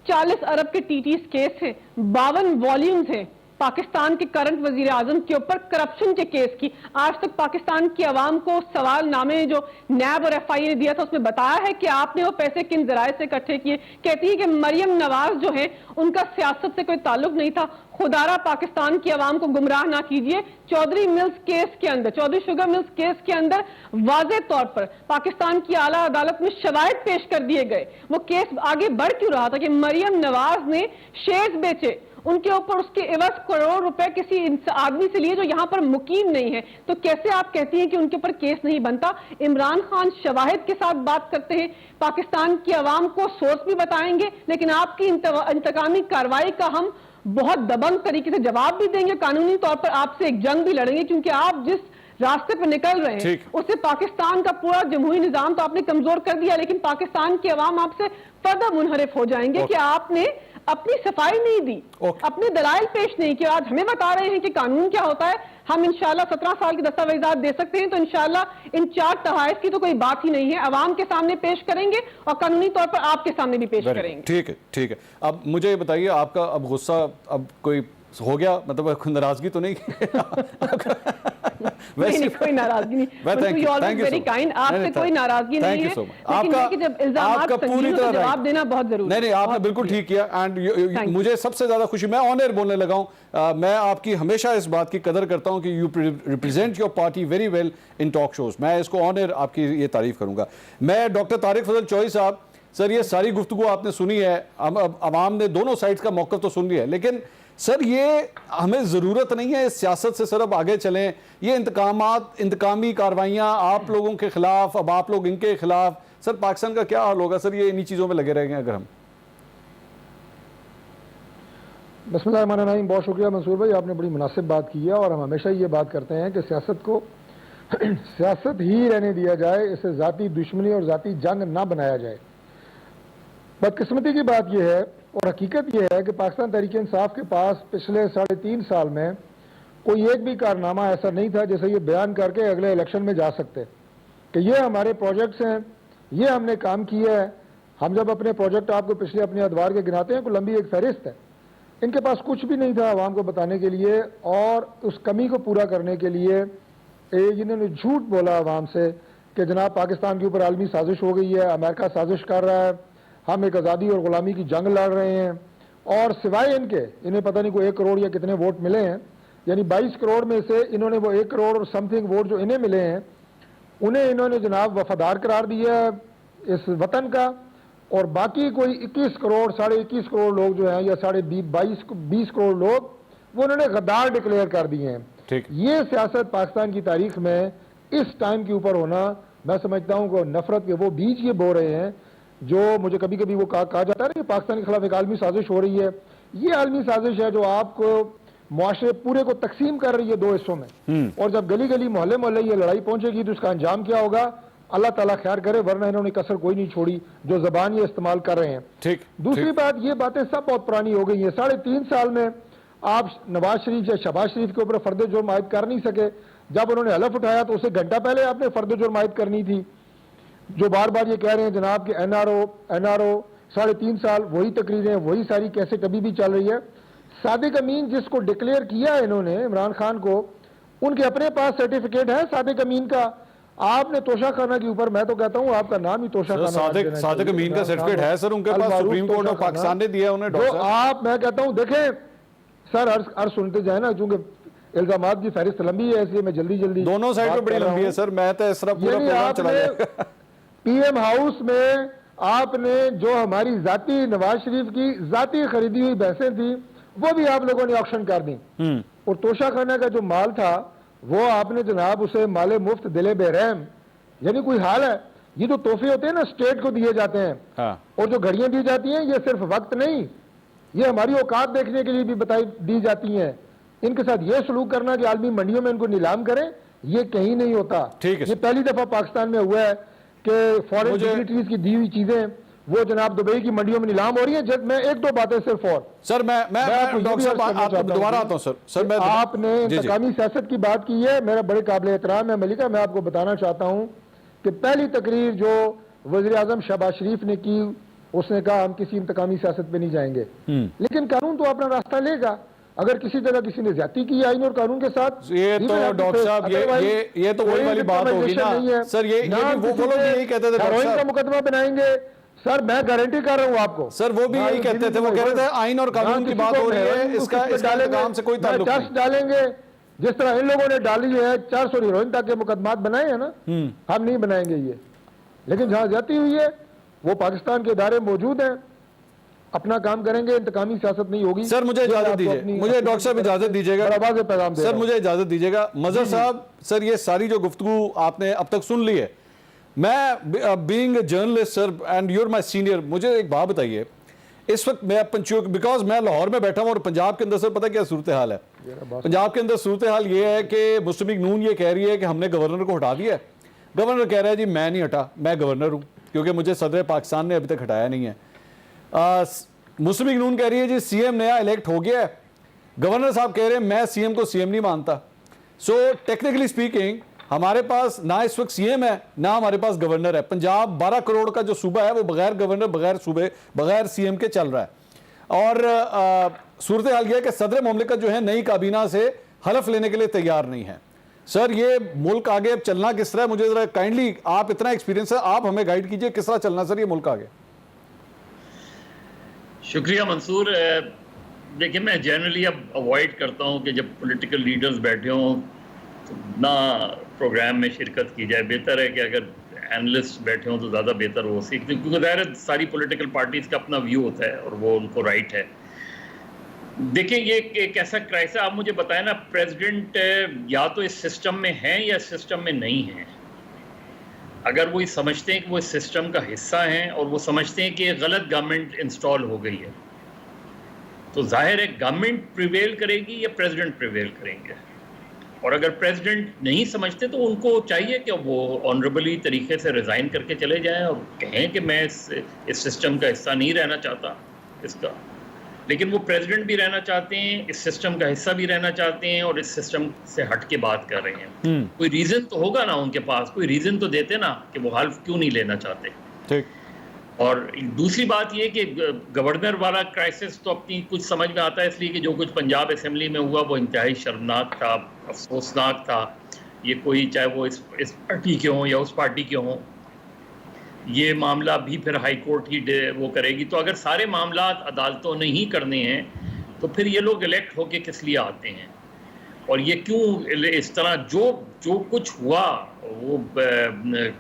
40 ارب کے ٹی ٹیز کیس ہیں, 52 والیومز ہیں پاکستان کے کرنٹ وزیر اعظم کے اوپر کرپشن کے کیس کی. آج تک پاکستان کی عوام کو سوال نامے جو نیب اور ایف آئی اے نے دیا تھا اس میں بتایا ہے کہ آپ نے وہ پیسے کن ذرائع سے اکٹھے کیے. کہتی ہے کہ مریم نواز جو ہیں ان کا سیاست سے کوئی تعلق نہیں تھا. خدارہ پاکستان کی عوام کو گمراہ نہ کیجیے. چودھری ملز کیس کے اندر, چودھری شوگر ملز کیس کے اندر واضح طور پر پاکستان کی اعلیٰ عدالت میں شواہد پیش کر دیے گئے. وہ کیس آگے بڑھ کیوں رہا تھا کہ مریم نواز نے شیئرز بیچے, ان کے اوپر اس کے عوض کروڑ روپے کسی آدمی سے لیے جو یہاں پر مقیم نہیں ہے. تو کیسے آپ کہتی ہیں کہ ان کے اوپر کیس نہیں بنتا؟ عمران خان شواہد کے ساتھ بات کرتے ہیں, پاکستان کی عوام کو سورس بھی بتائیں گے, لیکن آپ کی انتقامی کارروائی کا ہم بہت دبنگ طریقے سے جواب بھی دیں گے. قانونی طور پر آپ سے ایک جنگ بھی لڑیں گے, کیونکہ آپ جس راستے پہ نکل رہے ہیں اس سے پاکستان کا پورا جمہوری نظام تو آپ نے کمزور کر دیا, لیکن پاکستان کی عوام آپ سے فردہ منحرف ہو جائیں گے کہ آپ نے اپنی صفائی نہیں دی, اپنے دلائل پیش نہیں کیا. آج ہمیں بتا رہے ہیں کہ قانون کیا ہوتا ہے. ہم انشاءاللہ 17 سال کے دستاویزات دے سکتے ہیں, تو انشاءاللہ ان 4 تحائف کی تو کوئی بات ہی نہیں ہے. عوام کے سامنے پیش کریں گے اور قانونی طور پر آپ کے سامنے بھی پیش کریں گے. ٹھیک ہے, ٹھیک ہے. اب مجھے یہ بتائیے, آپ کا اب غصہ اب کوئی ہو گیا, مطلب ناراضگی تو نہیں؟ کوئی ناراضگی نہیں, آپ سے کوئی ناراضگی نہیں ہے, لیکن جب الزامات سنجیدگی سے جواب دینا بہت ضروری ہے. نہیں, آپ نے بالکل ٹھیک کیا. اینڈ مجھے سب سے زیادہ خوشی, میں آن ایئر بولنے لگا ہوں, میں آپ کی ہمیشہ اس بات کی قدر کرتا ہوں کہ you represent your party very well in talk shows. میں اس کو آن ایئر آپ کی یہ تعریف کروں گا. میں ڈاکٹر طارق فضل چوئی صاحب, سر یہ ساری گفتگو آپ نے سنی ہے, عوام نے دونوں سائڈز کا موقف تو سن لیا ہے, لیکن سر یہ ہمیں ضرورت نہیں ہے اس سیاست سے سر اب آگے چلیں. یہ انتقامی کاروائیاں آپ لوگوں کے خلاف, اب آپ لوگ ان کے خلاف, سر پاکستان کا کیا حال ہوگا سر یہ انہی چیزوں میں لگے رہیں گے اگر ہم؟ بسم اللہ الرحمن الرحیم. بہت شکریہ منصور بھائی, آپ نے بڑی مناسب بات کی ہے, اور ہم ہمیشہ یہ بات کرتے ہیں کہ سیاست کو سیاست ہی رہنے دیا جائے, اسے ذاتی دشمنی اور ذاتی جنگ نہ بنایا جائے. بدقسمتی کی بات یہ ہے اور حقیقت یہ ہے کہ پاکستان تحریک انصاف کے پاس پچھلے 3.5 سال میں کوئی ایک بھی کارنامہ ایسا نہیں تھا جیسے یہ بیان کر کے اگلے الیکشن میں جا سکتے کہ یہ ہمارے پروجیکٹس ہیں, یہ ہم نے کام کیا ہے. ہم جب اپنے پروجیکٹ آپ کو پچھلے اپنے ادوار کے گناتے ہیں, کوئی لمبی ایک فہرست ہے. ان کے پاس کچھ بھی نہیں تھا عوام کو بتانے کے لیے, اور اس کمی کو پورا کرنے کے لیے انہوں نے جھوٹ بولا عوام سے کہ جناب پاکستان کے اوپر عالمی سازش ہو گئی ہے, امریکہ سازش کر رہا ہے, ہم ایک آزادی اور غلامی کی جنگ لڑ رہے ہیں. اور سوائے ان کے, انہیں پتہ نہیں کوئی 1 کروڑ یا کتنے ووٹ ملے ہیں, یعنی 22 کروڑ میں سے انہوں نے وہ 1 کروڑ اور سم تھنگ ووٹ جو انہیں ملے ہیں انہیں انہوں نے جناب وفادار قرار دیا ہے اس وطن کا, اور باقی کوئی 21 کروڑ 21.5 کروڑ لوگ جو ہیں, یا 20 کروڑ لوگ, وہ انہوں نے غدار ڈکلیئر کر دیے ہیں. ٹھیک. یہ سیاست پاکستان کی تاریخ میں اس ٹائم کے اوپر ہونا، میں سمجھتا ہوں کہ نفرت کے وہ بیج یہ بو رہے ہیں جو مجھے کبھی کبھی وہ کہا جاتا ہے کہ پاکستان کے خلاف ایک عالمی سازش ہو رہی ہے. یہ عالمی سازش ہے جو آپ کو معاشرے پورے کو تقسیم کر رہی ہے دو حصوں میں، اور جب گلی گلی محلے محلے یہ لڑائی پہنچے گی تو اس کا انجام کیا ہوگا اللہ تعالیٰ خیر کرے، ورنہ انہوں نے کسر کوئی نہیں چھوڑی جو زبان یہ استعمال کر رہے ہیں. ٹھیک. دوسری بات، یہ باتیں سب بہت پرانی ہو گئی ہیں. 3.5 سال میں آپ نواز شریف یا شہباز شریف کے اوپر فرد جرم عائد کر نہیں سکے. جب انہوں نے حلف اٹھایا تو اسے گھنٹہ پہلے آپ نے فرد جرم عائد کرنی تھی. جو بار بار یہ کہہ رہے ہیں جناب کہ این آر او 3.5 سال، وہی تقریریں، وہی ساری کیسٹ ابھی بھی چل رہی ہے. صادق امین جس کو ڈکلیئر کیا ہے انہوں نے عمران خان کو، ان کے اپنے پاس سرٹیفکیٹ ہے صادق امین کا. آپ نے توشہ خانہ کے اوپر، میں تو کہتا ہوں آپ کا نام ہی توشہ خانہ. صادق امین کا سرٹیفکیٹ ہے سر ان کے پاس، سپریم کورٹ آف پاکستان نے دیا انہیں. جو آپ، میں کہتا ہوں دیکھیں سر، عرض سنتے جائیں نا، چونکہ الزامات کی فہرست لمبی ہے اس لیے میں جلدی دونوں سائڈ پہ بڑی لمبی ہے سر. میں تو اس طرح پورا پروگرام چلا گیا. پی ایم ہاؤس میں آپ نے جو ہماری ذاتی نواز شریف کی ذاتی خریدی ہوئی بحثیں تھیں وہ بھی آپ لوگوں نے آکشن کر دی، اور توشہ خانہ کا جو مال تھا وہ آپ نے جناب اسے مال مفت دل بے رحم، یعنی کوئی حال ہے. یہ جو تحفے ہوتے ہیں نا اسٹیٹ کو دیے جاتے ہیں، اور جو گھڑیاں دی جاتی ہیں یہ صرف وقت نہیں، یہ ہماری اوقات دیکھنے کے لیے بھی دی جاتی ہیں. ان کے ساتھ یہ سلوک کرنا کہ عالمی منڈیوں میں ان کو نیلام کریں، یہ کہیں نہیں ہوتا. یہ پہلی دفعہ پاکستان میں ہوا ہے کہ فورن ڈگنیٹریز کی دی ہوئی چیزیں وہ جناب دبئی کی منڈیوں میں نیلام ہو رہی ہیں. میں ایک دو باتیں صرف اور سر میں ڈاکٹر صاحب آپ کو دوبارہ آتا ہوں سر. آپ نے انتقامی سیاست کی بات کی ہے، میرا بڑے قابل احترام ہے ملکہ. میں آپ کو بتانا چاہتا ہوں کہ پہلی تقریر جو وزیر اعظم شہباز شریف نے کی، اس نے کہا ہم کسی انتقامی سیاست پہ نہیں جائیں گے، لیکن قانون تو اپنا راستہ لے گا. اگر کسی جگہ کسی نے زیادتی کی آئین اور قانون کے ساتھ، یہ تو ڈاکٹر صاحب یہ تو وہی والی بات ہوگی نا سر. یہ وہ لوگ یہی کہتے تھے ہیروئن کا مقدمہ بنائیں گے. سر میں گارنٹی کر رہا ہوں آپ کو، سر وہ بھی یہی کہتے تھے. وہ کہہ رہے تھے آئین اور قانون کی بات ہو رہی ہے، اس کا انتقام سے کوئی تعلق نہیں. ٹیکس ڈالیں گے جس طرح ان لوگوں نے ڈالی ہے. 400 ہیروئن تک کے مقدمات بنائے ہیں نا، ہم نہیں بنائیں گے یہ. لیکن جہاں زیادتی ہوئی ہے وہ پاکستان کے ادارے موجود ہیں، اپنا کام کریں گے، انتقامی سیاست نہیں ہوگی. سر مجھے اجازت دیجیے، مجھے ڈاکٹر صاحب اجازت دیجیے گا. سر مجھے اجازت دیجیے گا. مظہر صاحب، سر یہ ساری جو گفتگو آپ نے اب تک سن لی ہے، میں being a journalist sir and you are my senior, مجھے ایک بات بتائیے. اس وقت میں بیکاز میں لاہور میں بیٹھا ہوں اور پنجاب کے اندر سر پتہ کیا صورتحال ہے. پنجاب کے اندر صورتحال یہ ہے کہ مسلم لیگ نون یہ کہہ رہی ہے کہ ہم نے گورنر کو ہٹا دیا ہے. گورنر کہہ رہا ہے جی میں نہیں ہٹا، میں گورنر ہوں، کیونکہ مجھے صدر پاکستان نے ابھی تک ہٹایا نہیں ہے. مسلم لیگ نون کہہ رہی ہے جی سی ایم نیا الیکٹ ہو گیا ہے. گورنر صاحب کہہ رہے ہیں میں سی ایم کو سی ایم نہیں مانتا. سو ٹیکنیکلی اسپیکنگ ہمارے پاس نہ اس وقت سی ایم ہے نہ ہمارے پاس گورنر ہے. پنجاب 12 کروڑ کا جو صوبہ ہے وہ بغیر گورنر، بغیر صوبے، بغیر سی ایم کے چل رہا ہے. اور صورتحال یہ ہے کہ صدر مملکت جو ہے نئی کابینہ سے حلف لینے کے لیے تیار نہیں ہے. سر یہ ملک آگے اب چلنا کس طرح ہے؟ مجھے ذرا کائنڈلی، آپ اتنا ایکسپیرینس ہے، آپ ہمیں گائیڈ کیجئے کس طرح چلنا سر یہ ملک آگے. شکریہ منصور. دیکھیں میں جنرلی اب اوائڈ کرتا ہوں کہ جب پولیٹیکل لیڈرز بیٹھے ہوں نہ پروگرام میں شرکت کی جائے. بہتر ہے کہ اگر اینالسٹ بیٹھے ہوں تو زیادہ بہتر وہ سیکھتے ہیں، کیونکہ ظاہر ہے ساری پولیٹیکل پارٹیز کا اپنا ویو ہوتا ہے اور وہ ان کو رائٹ ہے. دیکھیں یہ ایک ایسا کرائسس ہے. آپ مجھے بتائیں نا، پریزیڈنٹ یا تو اس سسٹم میں ہیں یا اس سسٹم میں نہیں ہیں. اگر وہ سمجھتے ہیں کہ وہ اس سسٹم کا حصہ ہیں اور وہ سمجھتے ہیں کہ غلط گورنمنٹ انسٹال ہو گئی ہے، تو ظاہر ہے گورنمنٹ پریویل کرے گی یا پریزیڈنٹ پریویل کریں گے. اور اگر پریزیڈنٹ نہیں سمجھتے تو ان کو چاہیے کہ وہ آنریبلی طریقے سے ریزائن کر کے چلے جائیں اور کہیں کہ میں اس سسٹم کا حصہ نہیں رہنا چاہتا اس کا. لیکن وہ پریزیڈنٹ بھی رہنا چاہتے ہیں، اس سسٹم کا حصہ بھی رہنا چاہتے ہیں، اور اس سسٹم سے ہٹ کے بات کر رہے ہیں. کوئی ریزن تو ہوگا نا ان کے پاس، کوئی ریزن تو دیتے نا کہ وہ حلف کیوں نہیں لینا چاہتے. ٹھیک. اور دوسری بات یہ کہ گورنر والا کرائسس تو اپنی کچھ سمجھ میں آتا ہے، اس لیے کہ جو کچھ پنجاب اسمبلی میں ہوا وہ انتہائی شرمناک تھا، افسوسناک تھا. یہ کوئی چاہے وہ اس پارٹی کے ہوں یا اس پارٹی کے ہوں، یہ معاملہ بھی پھر ہائی کورٹ ہی وہ کرے گی. تو اگر سارے معاملات عدالتوں نے ہی کرنے ہیں تو پھر یہ لوگ الیکٹ ہو کے کس لیے آتے ہیں؟ اور یہ کیوں اس طرح جو کچھ ہوا وہ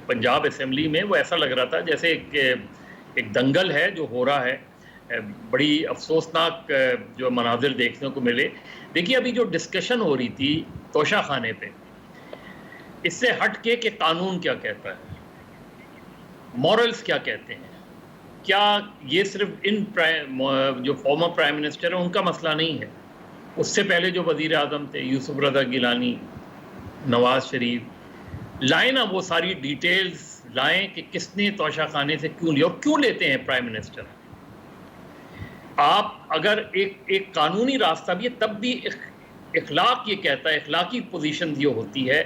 پنجاب اسمبلی میں، وہ ایسا لگ رہا تھا جیسے ایک دنگل ہے جو ہو رہا ہے. بڑی افسوسناک جو مناظر دیکھنے کو ملے. دیکھیے ابھی جو ڈسکشن ہو رہی تھی توشہ خانے پہ، اس سے ہٹ کے کہ قانون کیا کہتا ہے، مورلز کیا کہتے ہیں، کیا یہ صرف ان جو فارمر پرائم منسٹر ہیں ان کا مسئلہ نہیں ہے، اس سے پہلے جو وزیر اعظم تھے یوسف رضا گیلانی، نواز شریف، لائیں نا وہ ساری ڈیٹیلز لائیں کہ کس نے توشہ خانے سے کیوں لیا اور کیوں لیتے ہیں پرائم منسٹر۔ آپ اگر ایک قانونی راستہ بھی ہے تب بھی اخلاق یہ کہتا ہے، اخلاقی پوزیشن یہ ہوتی ہے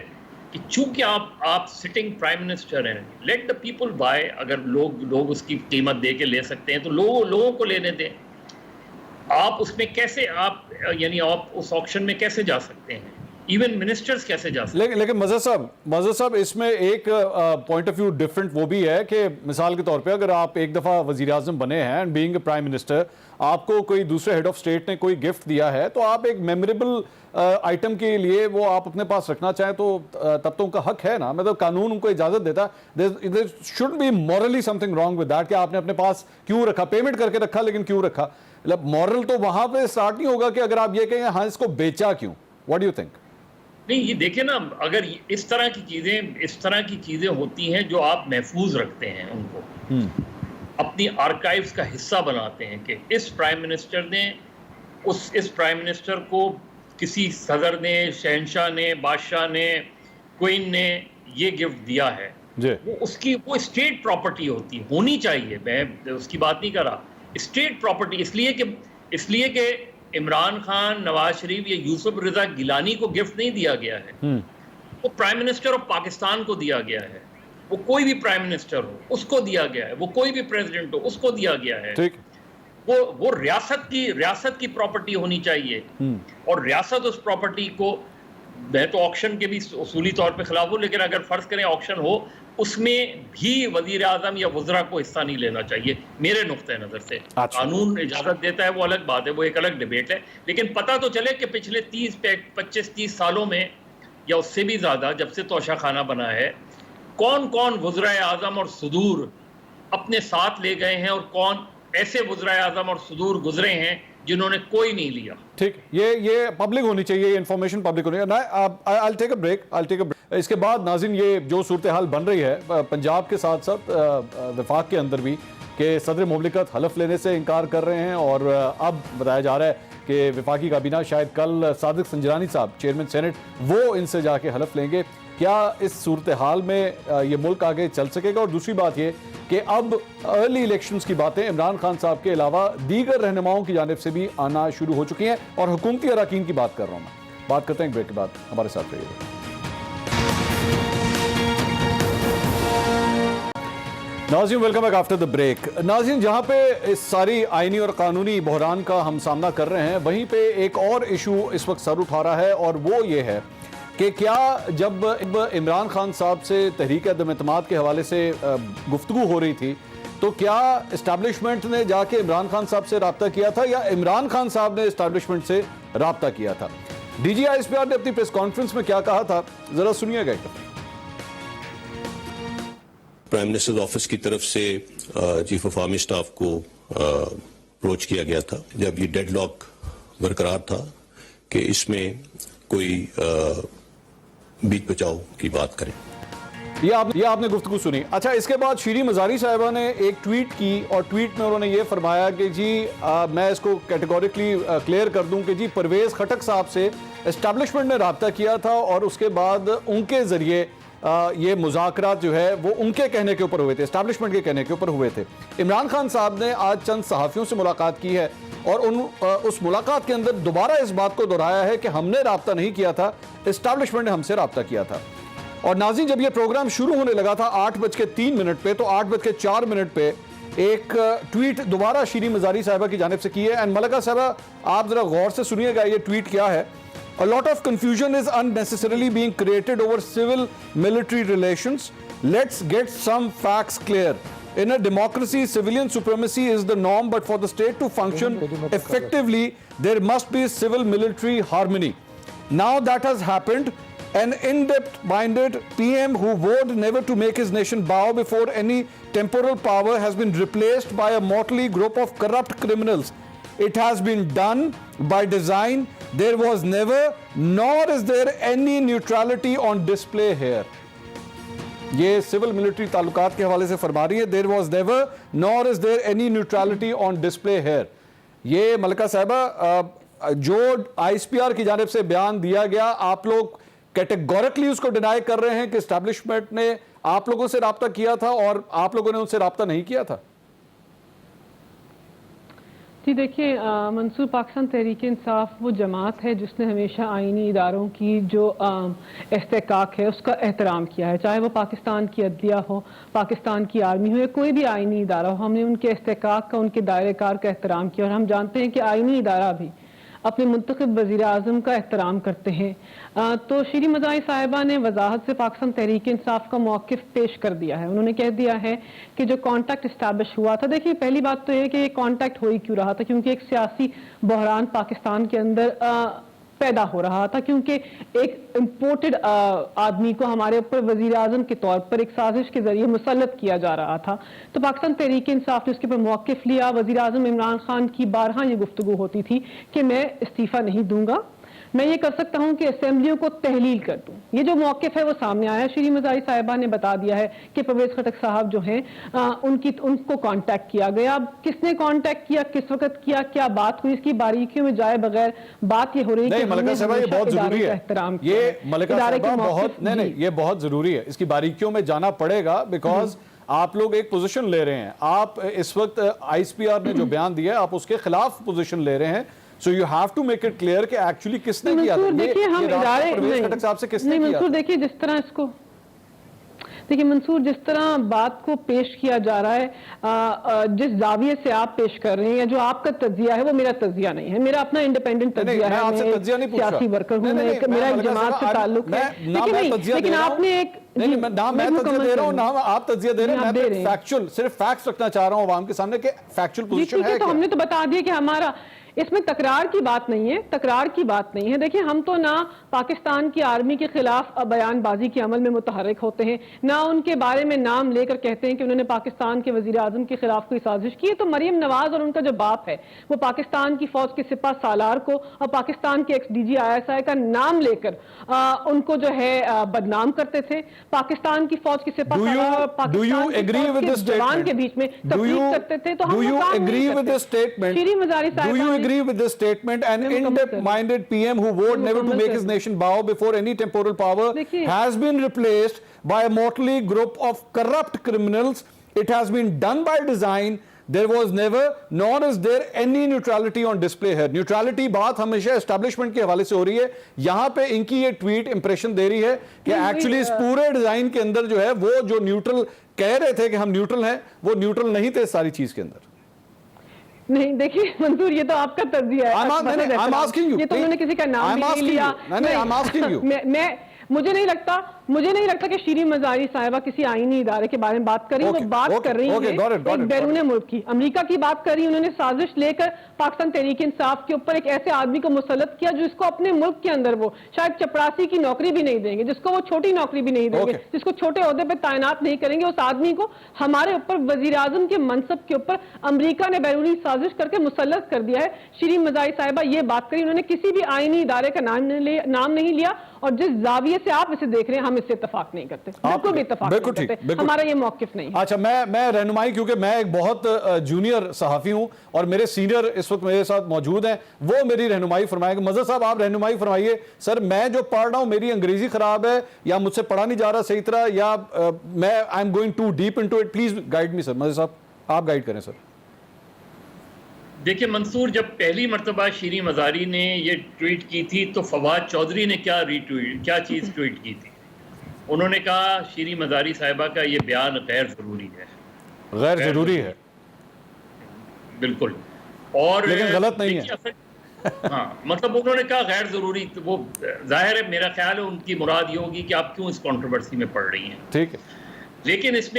کہ چونکہ آپ سٹنگ پرائم منسٹر ہیں، لیٹ دا پیپل بائی، اگر لوگ اس کی قیمت دے کے لے سکتے ہیں تو لوگوں کو لینے دیں۔ آپ اس میں کیسے آپ اس آکشن میں کیسے جا سکتے ہیں، ایون منسٹرز کیسے جا سکتے ہیں؟ لیکن مظہر صاحب اس میں ایک پوائنٹ آف ویو ڈفرنٹ وہ بھی ہے کہ مثال کے طور پہ اگر آپ ایک دفعہ وزیر اعظم بنے ہیں and being a prime minister, آپ کو کوئی دوسرے ہیڈ آف اسٹیٹ نے کوئی گفٹ دیا ہے تو آپ ایک میموریبل آئٹم کے لیے وہ آپ اپنے پاس رکھنا چاہیں تو تب تو ان کا حق ہے نا، مطلب قانون ان کو اجازت دیتا ہے۔ there should be morally something wrong with that کہ آپ نے اپنے پاس کیوں رکھا، پیمنٹ کر کے رکھا لیکن کیوں رکھا، مطلب مورل تو وہاں پہ اسٹارٹ نہیں ہوگا کہ اگر آپ یہ کہیں ہاں اس کو بیچا کیوں، واٹ ڈو یو تھنک؟ نہیں یہ دیکھیں نا، اگر اس طرح کی چیزیں ہوتی ہیں جو آپ محفوظ رکھتے ہیں، ان کو اپنی آرکائیوز کا حصہ بناتے ہیں کہ اس پرائم منسٹر نے اس پرائم منسٹر کو کسی صدر نے، شہنشاہ نے، بادشاہ نے، کوئن نے یہ گفٹ دیا ہے، وہ اسٹیٹ پراپرٹی ہونی چاہیے۔ میں اس کی بات نہیں کر رہا، اسٹیٹ پراپرٹی اس لیے کہ عمران خان، نواز شریف یا یوسف رضا گیلانی کو گفٹ نہیں دیا گیا ہے، وہ پرائم منسٹر آف پاکستان کو دیا گیا ہے، وہ کوئی بھی پرائم منسٹر ہو اس کو دیا گیا ہے، وہ کوئی بھی پریزیڈنٹ ہو اس کو دیا گیا ہے۔ وہ ریاست کی پراپرٹی ہونی چاہیے، اور ریاست اس پراپرٹی کو، میں تو آکشن کے بھی اصولی طور پہ خلاف ہوں، لیکن اگر فرض کریں آکشن ہو اس میں بھی وزیر اعظم یا وزراء کو حصہ نہیں لینا چاہیے میرے نقطۂ نظر سے۔ قانون اجازت دیتا ہے وہ الگ بات ہے، وہ ایک الگ ڈیبیٹ ہے، لیکن پتہ تو چلے کہ پچھلے 25-30 سالوں میں یا اس سے بھی زیادہ جب سے توشہ خانہ بنا ہے، کون وزراء اعظم اور صدور اپنے ساتھ لے گئے ہیں اور کون ایسے وزراء اعظم اور صدور گزرے ہیں جنہوں نے کوئی نہیں لیا۔ ٹھیک، یہ پبلک ہونی چاہیے، یہ انفارمیشن پبلک ہونی چاہیے۔ I'll take a break۔ اس کے بعد ناظرین یہ جو صورتحال بن رہی ہے پنجاب کے ساتھ ساتھ وفاق کے اندر بھی کہ صدر مملکت حلف لینے سے انکار کر رہے ہیں، اور اب بتایا جا رہا ہے کہ وفاقی کابینہ شاید کل صادق سنجرانی صاحب چیئرمین سینٹ وہ ان سے جا کے حلف لیں گے۔ کیا اس صورتحال میں یہ ملک آگے چل سکے گا؟ اور دوسری بات یہ کہ اب ارلی الیکشنز کی باتیں عمران خان صاحب کے علاوہ دیگر رہنماؤں کی جانب سے بھی آنا شروع ہو چکی ہیں، اور حکومتی اراکین کی بات کر رہا ہوں میں۔ بات کرتے ہیں ایک بریک کے بعد، ہمارے ساتھ رہیے۔ ناظرین welcome back after the break. ناظرین جہاں پہ اس ساری آئینی اور قانونی بحران کا ہم سامنا کر رہے ہیں، وہیں پہ ایک اور ایشو اس وقت سر اٹھا رہا ہے، اور وہ یہ ہے کہ کیا جب عمران خان صاحب سے تحریک عدم اعتماد کے حوالے سے گفتگو ہو رہی تھی تو کیا اسٹیبلشمنٹ نے جا کے عمران خان صاحب سے رابطہ کیا تھا یا عمران خان صاحب نے اسٹیبلشمنٹ سے رابطہ کیا تھا؟ D G I S P R نے اپنی پریس کانفرنس میں کیا کہا تھا، ذرا سنیے گا ایک دفعہ۔ پرائم منسٹر آفس کی طرف سے چیف آف آرمی اسٹاف کو اپروچ کیا گیا تھا جب یہ ڈیڈ لاک برقرار تھا کہ اس میں کوئی بیچ بچاؤ کی بات کریں۔ یہ آپ نے گفتگو سنی۔ اچھا، اس کے بعد شیریں مزاری صاحبہ نے ایک ٹویٹ کی، اور ٹویٹ میں انہوں نے یہ فرمایا کہ جی میں اس کو کیٹیگوریکلی کلیئر کر دوں کہ جی پرویز خٹک صاحب سے اسٹیبلشمنٹ نے رابطہ کیا تھا، اور اس کے بعد ان کے ذریعے یہ مذاکرات جو ہے وہ ان کے کہنے کے اوپر ہوئے تھے، اسٹیبلشمنٹ کے کہنے کے اوپر ہوئے تھے۔ عمران خان صاحب نے آج چند صحافیوں سے ملاقات کی ہے، اور اس ملاقات کے اندر دوبارہ اس بات کو دہرایا ہے کہ ہم نے رابطہ نہیں کیا تھا، اسٹیبلشمنٹ نے ہم سے رابطہ کیا تھا۔ اور ناظرین جب یہ پروگرام شروع ہونے لگا تھا 8:03 پہ، تو 8:04 پہ ایک ٹویٹ دوبارہ شیریں مزاری صاحبہ کی جانب سے کی ہے، اینڈ ملکہ صاحبہ آپ ذرا غور سے سنیے گا یہ ٹویٹ کیا ہے۔ A lot of confusion is unnecessarily being created over civil-military relations. Let's get some facts clear. In a democracy, civilian supremacy is the norm, but for the state to function effectively, there must be civil-military harmony. Now that has happened. An in-depth-minded PM who vowed never to make his nation bow before any temporal power has been replaced by a motley group of corrupt criminals. It has been done by design there was never nor is there any neutrality on display here. یہ civil military تعلقات کے حوالے سے فرما رہی ہے there was never nor is there any neutrality on display here. یہ ملکہ صاحبہ جو آئی ایس پی آر کی جانب سے بیان دیا گیا آپ لوگ کیٹیگورکلی اس کو ڈینائی کر رہے ہیں کہ اسٹیبلشمنٹ نے آپ لوگوں سے رابطہ کیا تھا اور آپ لوگوں نے ان سے رابطہ نہیں کیا تھا؟ جی دیکھیں منصور، پاکستان تحریک انصاف وہ جماعت ہے جس نے ہمیشہ آئینی اداروں کی جو استحقاق ہے اس کا احترام کیا ہے، چاہے وہ پاکستان کی عدلیہ ہو، پاکستان کی آرمی ہو یا کوئی بھی آئینی ادارہ ہو. ہم نے ان کے استحقاق کا، ان کے دائرہ کار کا احترام کیا اور ہم جانتے ہیں کہ آئینی ادارہ بھی اپنے منتخب وزیر اعظم کا احترام کرتے ہیں. تو شیریں مزاری صاحبہ نے وضاحت سے پاکستان تحریک انصاف کا موقف پیش کر دیا ہے. انہوں نے کہہ دیا ہے کہ جو کانٹیکٹ اسٹیبلش ہوا تھا، دیکھیے پہلی بات تو یہ کہ یہ کانٹیکٹ ہو ہی کیوں رہا تھا، کیونکہ ایک سیاسی بحران پاکستان کے اندر پیدا ہو رہا تھا، کیونکہ ایک امپورٹڈ آدمی کو ہمارے اوپر وزیر اعظم کے طور پر ایک سازش کے ذریعے مسلط کیا جا رہا تھا. تو پاکستان تحریک انصاف نے اس کے اوپر موقف لیا. وزیر اعظم عمران خان کی بارہا یہ گفتگو ہوتی تھی کہ میں استعفیٰ نہیں دوں گا، میں یہ کر سکتا ہوں کہ اسمبلیوں کو تحلیل کر دوں. یہ جو موقف ہے وہ سامنے آیا. شیریں مزاری صاحبہ نے بتا دیا ہے کہ پرویز خٹک صاحب جو ہیں ان کو کانٹیکٹ کیا گیا. اب کس نے کانٹیکٹ کیا، کس وقت کیا، کیا بات ہوئی، اس کی باریکیوں میں جائے بغیر بات یہ ہو رہی ہے کہ ملکہ صاحبہ یہ بہت ضروری ہے، یہ ملکہ صاحبہ بہت نہیں یہ بہت ضروری ہے، اس کی باریکیوں میں جانا پڑے گا بیکاز آپ لوگ ایک پوزیشن لے رہے ہیں. آپ اس وقت آئی ایس پی آر نے جو بیان دیا ہے آپ اس کے خلاف پوزیشن لے رہے ہیں. So you have to make it clear کہ ایکچولی کس نے کیا تھا. دیکھیے ہم ادارے پرویز خٹک صاحب سے کس نے کیا؟ منصور دیکھیے جس طرح اس کو دیکھیے منصور جس طرح بات کو پیش کیا جا رہا ہے، جس زاویے سے آپ پیش کر رہے ہیں، جو آپ کا تجزیہ ہے وہ میرا تجزیہ نہیں ہے، میرا اپنا انڈیپینڈنٹ تجزیہ ہے. میں سیاسی ورکر ہوں، میرا ایک جماعت سے تعلق ہے. لیکن آپ نے ایک نہ میں تجزیہ دے رہا ہوں نہ آپ تجزیہ دے رہے ہیں، میں فیکچول صرف فیکٹس رکھنا چاہ رہا ہوں عوام کے سامنے کہ فیکچول پوزیشن ہے. تو ہم نے تو بتا دیا کہ ہمارا اس میں تکرار کی بات نہیں ہے، تکرار کی بات نہیں ہے. دیکھیں ہم تو نہ پاکستان کی آرمی کے خلاف بیان بازی کے عمل میں متحرک ہوتے ہیں، نہ ان کے بارے میں نام لے کر کہتے ہیں کہ انہوں نے پاکستان کے وزیر اعظم کے خلاف کوئی سازش کی ہے. تو مریم نواز اور ان کا جو باپ ہے وہ پاکستان کی فوج کے سپاہ سالار کو اور پاکستان کے ex D G I S I کا نام لے کر ان کو جو ہے بدنام کرتے تھے. پاکستان کی فوج کے سپاہ سالار اور پاکستان کے جوان کے بیچ میں تفریق کرتے تھے. تو ہم شیریں مزاری صاحبہ agree with this statement? An independent PM who vowed never to make his nation bow before any temporal power has been replaced by a motley group of corrupt criminals. It has been done by design. There was never nor is there any neutrality on display here. Neutrality بات ہمیشہ establishment کے حوالے سے ہو رہی ہے. یہاں پہ ان کی یہ ٹویٹ امپریشن دے رہی ہے کہ ایکچولی اس پورے ڈیزائن کے اندر جو ہے وہ جو نیوٹرل کہہ رہے تھے کہ ہم نیوٹرل ہیں وہ نیوٹرل نہیں تھے ساری چیز کے اندر. نہیں دیکھیے منصور یہ تو آپ کا تجزیہ ہے. یہ تو انہوں نے کسی کا نام نہیں لیا. مجھے نہیں لگتا کہ شیریں مزاری صاحبہ کسی آئینی ادارے کے بارے میں بات کر رہی ہیں. وہ بات کر رہی ہیں ایک بیرون ملک کی، امریکہ کی بات کر رہی ہیں. انہوں نے سازش لے کر پاکستان تحریک انصاف کے اوپر ایک ایسے آدمی کو مسلط کیا جس کو اپنے ملک کے اندر وہ شاید چپراسی کی نوکری بھی نہیں دیں گے، جس کو وہ چھوٹی نوکری بھی نہیں دیں گے، جس کو چھوٹے عہدے پہ تعینات نہیں کریں گے. اس آدمی کو ہمارے اوپر وزیر اعظم کے منصب کے اوپر امریکہ نے بیرونی سازش کر کے مسلط کر دیا ہے. شیریں مزاری صاحبہ یہ بات کری، انہوں نے کسی بھی آئینی ادارے کا نام نہیں لیا. اور جس زاویے سے آپ اسے دیکھ رہے ہیں ہم اس سے اتفاق نہیں کرتے، بالکل بھی اتفاق نہیں کرتے. ہمارا یہ موقف نہیں ہے. اچھا میں رہنمائی، کیونکہ میں ایک بہت جونیئر صحافی ہوں اور میرے سینئر اس وقت میرے ساتھ موجود ہیں، وہ میری رہنمائی فرمائیں گے. مظہر صاحب آپ رہنمائی فرمائیے. سر میں جو پڑھ رہا ہوں میری انگریزی خراب ہے یا مجھ سے پڑھا نہیں جا رہا صحیح طرح، یا میں I am going to deep into it. Please guide me sir. Mazhar صاحب آپ گائیڈ کریں سر. دیکھیں منصور، جب پہلی مرتبہ شیریں مزاری نے یہ ٹویٹ کی تھی تو فواد چودھری نے کیا چیز ٹویٹ کی تھی؟ انہوں نے کہا شیریں مزاری صاحبہ کا یہ بیان غیر ضروری ہے. غیر ضروری ہے بالکل. اور لیکن غلط نہیں ہے. ہاں مطلب انہوں نے کہا غیر ضروری. وہ ظاہر ہے میرا خیال ہے ان کی مراد یہ ہوگی کہ آپ کیوں اس کنٹروورسی میں پڑ رہی ہیں. ٹھیک ہے. لیکن اس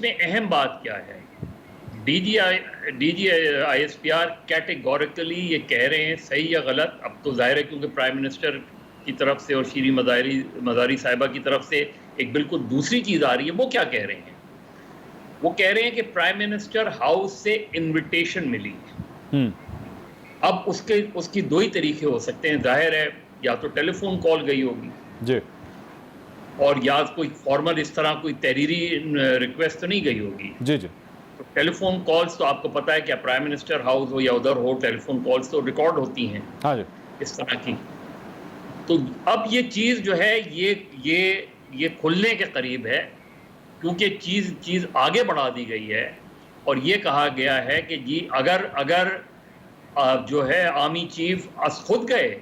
میں اہم بات کیا ہے، D G I S P R categorically یہ کہہ رہے ہیں، صحیح یا غلط اب تو ظاہر ہے کیونکہ پرائم منسٹر کی طرف سے اور شیریں مزاری صاحبہ کی طرف سے ایک بالکل دوسری چیز آ رہی ہے. وہ کیا کہہ رہے ہیں؟ وہ کہہ رہے ہیں کہ پرائم منسٹر ہاؤس سے انویٹیشن ملی اب اس کی دو ہی طریقے ہو سکتے ہیں. ظاہر ہے یا تو ٹیلی فون کال گئی ہوگی جی اور یا کوئی فارمل اس طرح کوئی تحریری ریکویسٹ تو نہیں گئی ہوگی. جی جی ٹیلی فون کالز تو آپ کو پتا ہے کہ پرائم منسٹر ہاؤس ہو یا ادھر ہو, ٹیلی فون کالز تو ریکارڈ ہوتی ہیں ہاں جی اس طرح کی. تو اب یہ چیز جو ہے یہ کھلنے کے قریب ہے, کیونکہ چیز آگے بڑھا دی گئی ہے اور یہ کہا گیا ہے کہ جی اگر جو ہے آرمی چیف خود گئے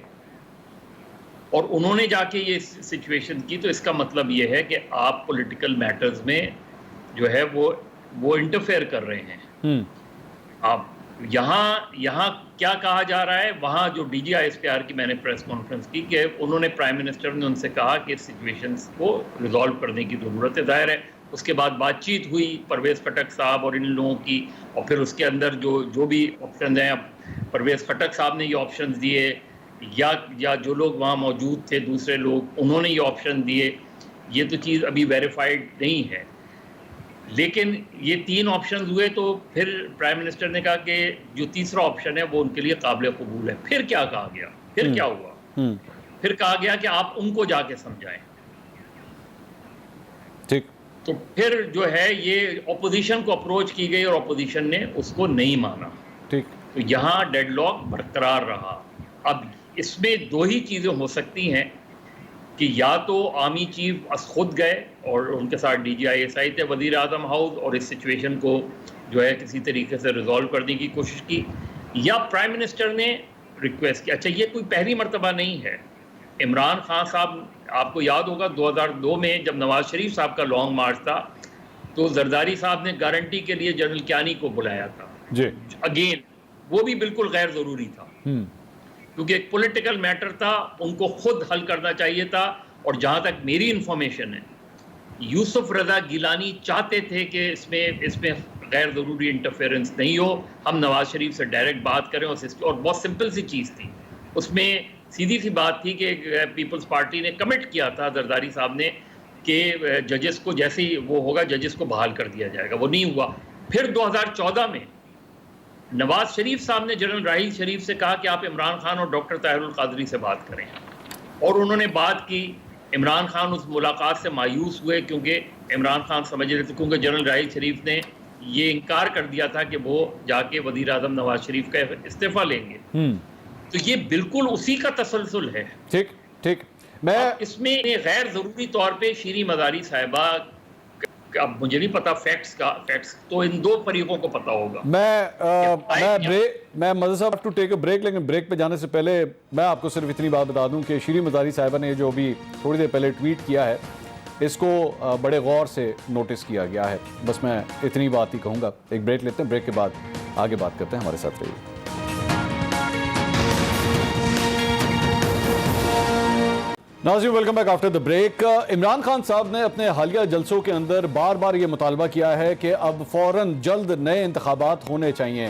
اور انہوں نے جا کے یہ سچویشن کی, تو اس کا مطلب یہ ہے کہ آپ پولیٹیکل میٹرز میں جو ہے وہ انٹرفیئر کر رہے ہیں. آپ یہاں کیا کہا جا رہا ہے, وہاں جو D G I S P R کی میں نے پریس کانفرنس کی کہ انہوں نے پرائم منسٹر نے ان سے کہا کہ اس سچویشنز کو ریزالو کرنے کی ضرورت ہے. ظاہر ہے اس کے بعد بات چیت ہوئی پرویز خٹک صاحب اور ان لوگوں کی, اور پھر اس کے اندر جو بھی آپشنز ہیں, پرویز خٹک صاحب نے یہ آپشنز دیے یا جو لوگ وہاں موجود تھے دوسرے لوگ انہوں نے یہ آپشن دیے. یہ تو چیز ابھی ویریفائڈ نہیں ہے, لیکن یہ 3 آپشنز ہوئے تو پھر پرائم منسٹر نے کہا کہ جو تیسرا آپشن ہے وہ ان کے لیے قابل قبول ہے. پھر کیا کہا گیا, پھر کیا ہوا, پھر کہا گیا کہ آپ ان کو جا کے سمجھائیں. ٹھیک, تو پھر جو ہے یہ اپوزیشن کو اپروچ کی گئی اور اپوزیشن نے اس کو نہیں مانا. ٹھیک, تو یہاں ڈیڈ لاک برقرار رہا. اب اس میں 2 ہی چیزیں ہو سکتی ہیں کہ یا تو آرمی چیف خود گئے اور ان کے ساتھ ڈی جی آئی ایس آئی تھے وزیر اعظم ہاؤس اور اس سچویشن کو جو ہے کسی طریقے سے ریزالو کرنے کی کوشش کی, یا پرائم منسٹر نے ریکویسٹ کی. اچھا, یہ کوئی پہلی مرتبہ نہیں ہے. عمران خان صاحب آپ کو یاد ہوگا 2002 میں جب نواز شریف صاحب کا لانگ مارچ تھا تو زرداری صاحب نے گارنٹی کے لیے جنرل کیانی کو بلایا تھا. جی اگین وہ بھی بالکل غیر ضروری تھا کیونکہ ایک پولیٹیکل میٹر تھا, ان کو خود حل کرنا چاہیے تھا. اور جہاں تک میری انفارمیشن ہے یوسف رضا گیلانی چاہتے تھے کہ اس میں غیر ضروری انٹرفیئرنس نہیں ہو, ہم نواز شریف سے ڈائریکٹ بات کریں. اور بہت سمپل سی چیز تھی, اس میں سیدھی سی بات تھی کہ پیپلز پارٹی نے کمٹ کیا تھا زرداری صاحب نے کہ ججز کو جیسے ہی وہ ہوگا ججز کو بحال کر دیا جائے گا. وہ نہیں ہوا. پھر 2014 میں نواز شریف صاحب نے جنرل راحیل شریف سے کہا کہ آپ عمران خان اور ڈاکٹر طاہر القادری سے بات کریں, اور انہوں نے بات کی. عمران خان اس ملاقات سے مایوس ہوئے کیونکہ عمران خان سمجھ رہے تھے, کیونکہ جنرل راحیل شریف نے یہ انکار کر دیا تھا کہ وہ جا کے وزیر اعظم نواز شریف کا استعفیٰ لیں گے. تو یہ بالکل اسی کا تسلسل ہے. ٹھیک ٹھیک. میں اس میں غیر ضروری طور پہ شیریں مزاری صاحبہ, اب مجھے نہیں پتا فیکٹس تو ان 2 فریقوں کو پتا ہوگا. میں مزہ صاحب ٹو ٹیک اے بریک, لیکن بریک پہ جانے سے پہلے میں آپ کو صرف اتنی بات بتا دوں کہ شیریں مزاری صاحبہ نے جو ابھی تھوڑی دیر پہلے ٹویٹ کیا ہے اس کو بڑے غور سے نوٹس کیا گیا ہے. بس میں اتنی بات ہی کہوں گا. ایک بریک لیتے ہیں, بریک کے بعد آگے بات کرتے ہیں. ہمارے ساتھ رہیے. ناظرین welcome back after the break. Imran Khan صاحب نے اپنے حالیہ جلسوں کے اندر بار بار یہ مطالبہ کیا ہے کہ اب فوراً جلد نئے انتخابات ہونے چاہیے.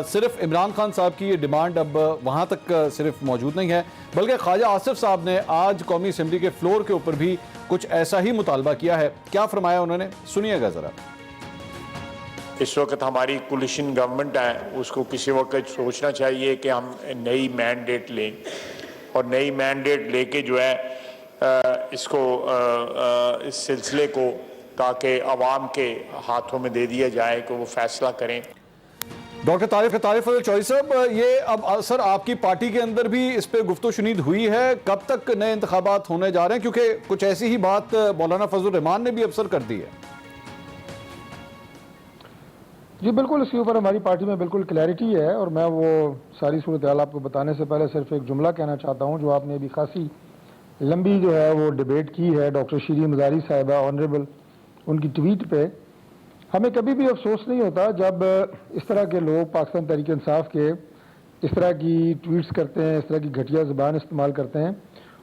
صرف عمران خان صاحب کی یہ ڈیمانڈ اب وہاں تک صرف موجود نہیں ہے, بلکہ خواجہ آصف صاحب نے آج قومی اسمبلی کے فلور کے اوپر بھی کچھ ایسا ہی مطالبہ کیا ہے. کیا فرمایا انہوں نے, سنیے گا ذرا. اس وقت ہماری کولیشن گورنمنٹ ہے, اس کو کسی وقت سوچنا چاہیے کہ ہم نئی مینڈیٹ لیں, اور نئی مینڈیٹ لے کے جو ہے اس کو اس سلسلے کو تاکہ عوام کے ہاتھوں میں دے دیا جائے کہ وہ فیصلہ کریں. ڈاکٹر طارق فضل چوہدری صاحب, یہ اب سر آپ کی پارٹی کے اندر بھی اس پہ گفت و شنید ہوئی ہے, کب تک نئے انتخابات ہونے جا رہے ہیں, کیونکہ کچھ ایسی ہی بات مولانا فضل الرحمان نے بھی ابصر کر دی ہے. جی بالکل, اس کے اوپر ہماری پارٹی میں بالکل کلیئرٹی ہے, اور میں وہ ساری صورتحال آپ کو بتانے سے پہلے صرف ایک جملہ کہنا چاہتا ہوں جو آپ نے ابھی خاصی لمبی جو ہے وہ ڈیبیٹ کی ہے ڈاکٹر شیریں مزاری صاحبہ آنریبل, ان کی ٹویٹ پہ. ہمیں کبھی بھی افسوس نہیں ہوتا جب اس طرح کے لوگ پاکستان تحریک انصاف کے اس طرح کی ٹویٹس کرتے ہیں, اس طرح کی گھٹیا زبان استعمال کرتے ہیں.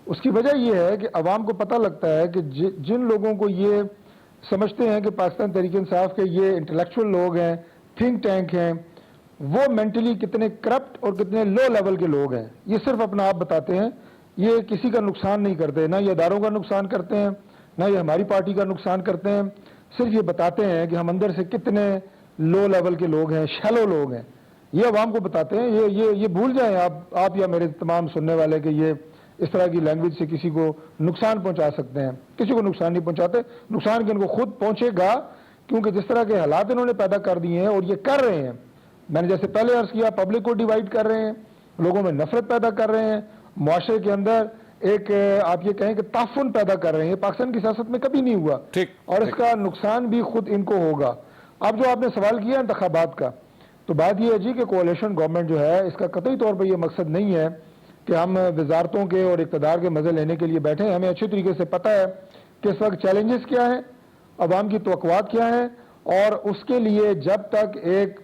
اس کی وجہ یہ ہے کہ عوام کو پتہ لگتا ہے کہ جن لوگوں کو یہ سمجھتے ہیں کہ پاکستان تحریک انصاف کے یہ انٹلیکچوئل لوگ ہیں, تھنک ٹینک ہیں, وہ مینٹلی کتنے کرپٹ اور کتنے لو لیول کے لوگ ہیں. یہ صرف اپنا آپ بتاتے ہیں, یہ کسی کا نقصان نہیں کرتے, نہ یہ اداروں کا نقصان کرتے ہیں, نہ یہ ہماری پارٹی کا نقصان کرتے ہیں. صرف یہ بتاتے ہیں کہ ہم اندر سے کتنے لو لیول کے لوگ ہیں, شیلو لوگ ہیں. یہ عوام کو بتاتے ہیں. یہ بھول جائیں آپ یا میرے تمام سننے والے کہ یہ اس طرح کی لینگویج سے کسی کو نقصان پہنچا سکتے ہیں. کسی کو نقصان نہیں پہنچاتے. نقصان کہ ان کو خود پہنچے گا، کیونکہ جس طرح کے حالات انہوں نے پیدا کر دیے ہیں اور یہ کر رہے ہیں. میں نے جیسے پہلے عرض کیا، پبلک کو ڈیوائیڈ کر رہے ہیں، لوگوں میں نفرت پیدا کر رہے ہیں، معاشرے کے اندر ایک آپ یہ کہیں کہ تعفن پیدا کر رہے ہیں. پاکستان کی سیاست میں کبھی نہیں ہوا، اور اس کا نقصان بھی خود ان کو ہوگا. اب جو آپ نے سوال کیا انتخابات کا، تو بات یہ ہے جی کہ کولیشن گورنمنٹ جو ہے اس کا قطعی طور پر یہ مقصد نہیں ہے کہ ہم وزارتوں کے اور اقتدار کے مزے لینے کے لیے بیٹھے ہیں. ہمیں اچھی طریقے سے پتہ ہے کہ اس وقت چیلنجز کیا ہیں، عوام کی توقعات کیا ہیں، اور اس کے لیے جب تک ایک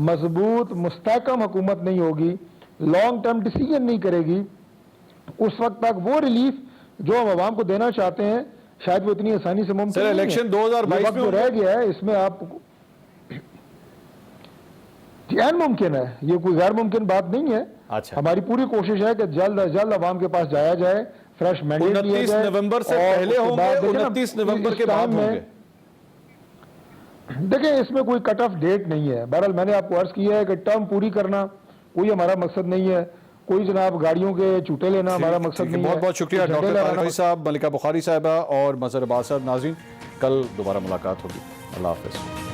مضبوط مستحکم حکومت نہیں ہوگی، لانگ ٹرم ڈیسیجن نہیں کرے گی، اس وقت تک وہ ریلیف جو ہم عوام کو دینا چاہتے ہیں شاید وہ اتنی آسانی سے ممکن نہیں ہے. الیکشن 2022 میں جو رہ گیا ہے اس میں آپ عین ممکن ہے، یہ کوئی غیر ممکن بات نہیں ہے. ہماری پوری کوشش ہے کہ جلد از جلد عوام کے پاس جایا جائے، فریش مینڈیٹ لیا جائے. 29 نومبر سے پہلے ہوں گے، 29 نومبر کے بعد ہوں گے. دیکھیں اس میں کوئی کٹ آف ڈیٹ نہیں ہے. بہرحال میں نے آپ کو عرض کیا ہے کہ ٹرم پوری کرنا کوئی ہمارا مقصد نہیں ہے، کوئی جناب گاڑیوں کے چوٹے لینا ہمارا مقصد نہیں ہے. بہت بہت شکریہ ڈاکٹر طارق علی صاحب، ملکہ بخاری صاحبہ اور مظہر عباس صاحب. ناظرین کل دوبارہ ملاقات ہوگی. اللہ حافظ.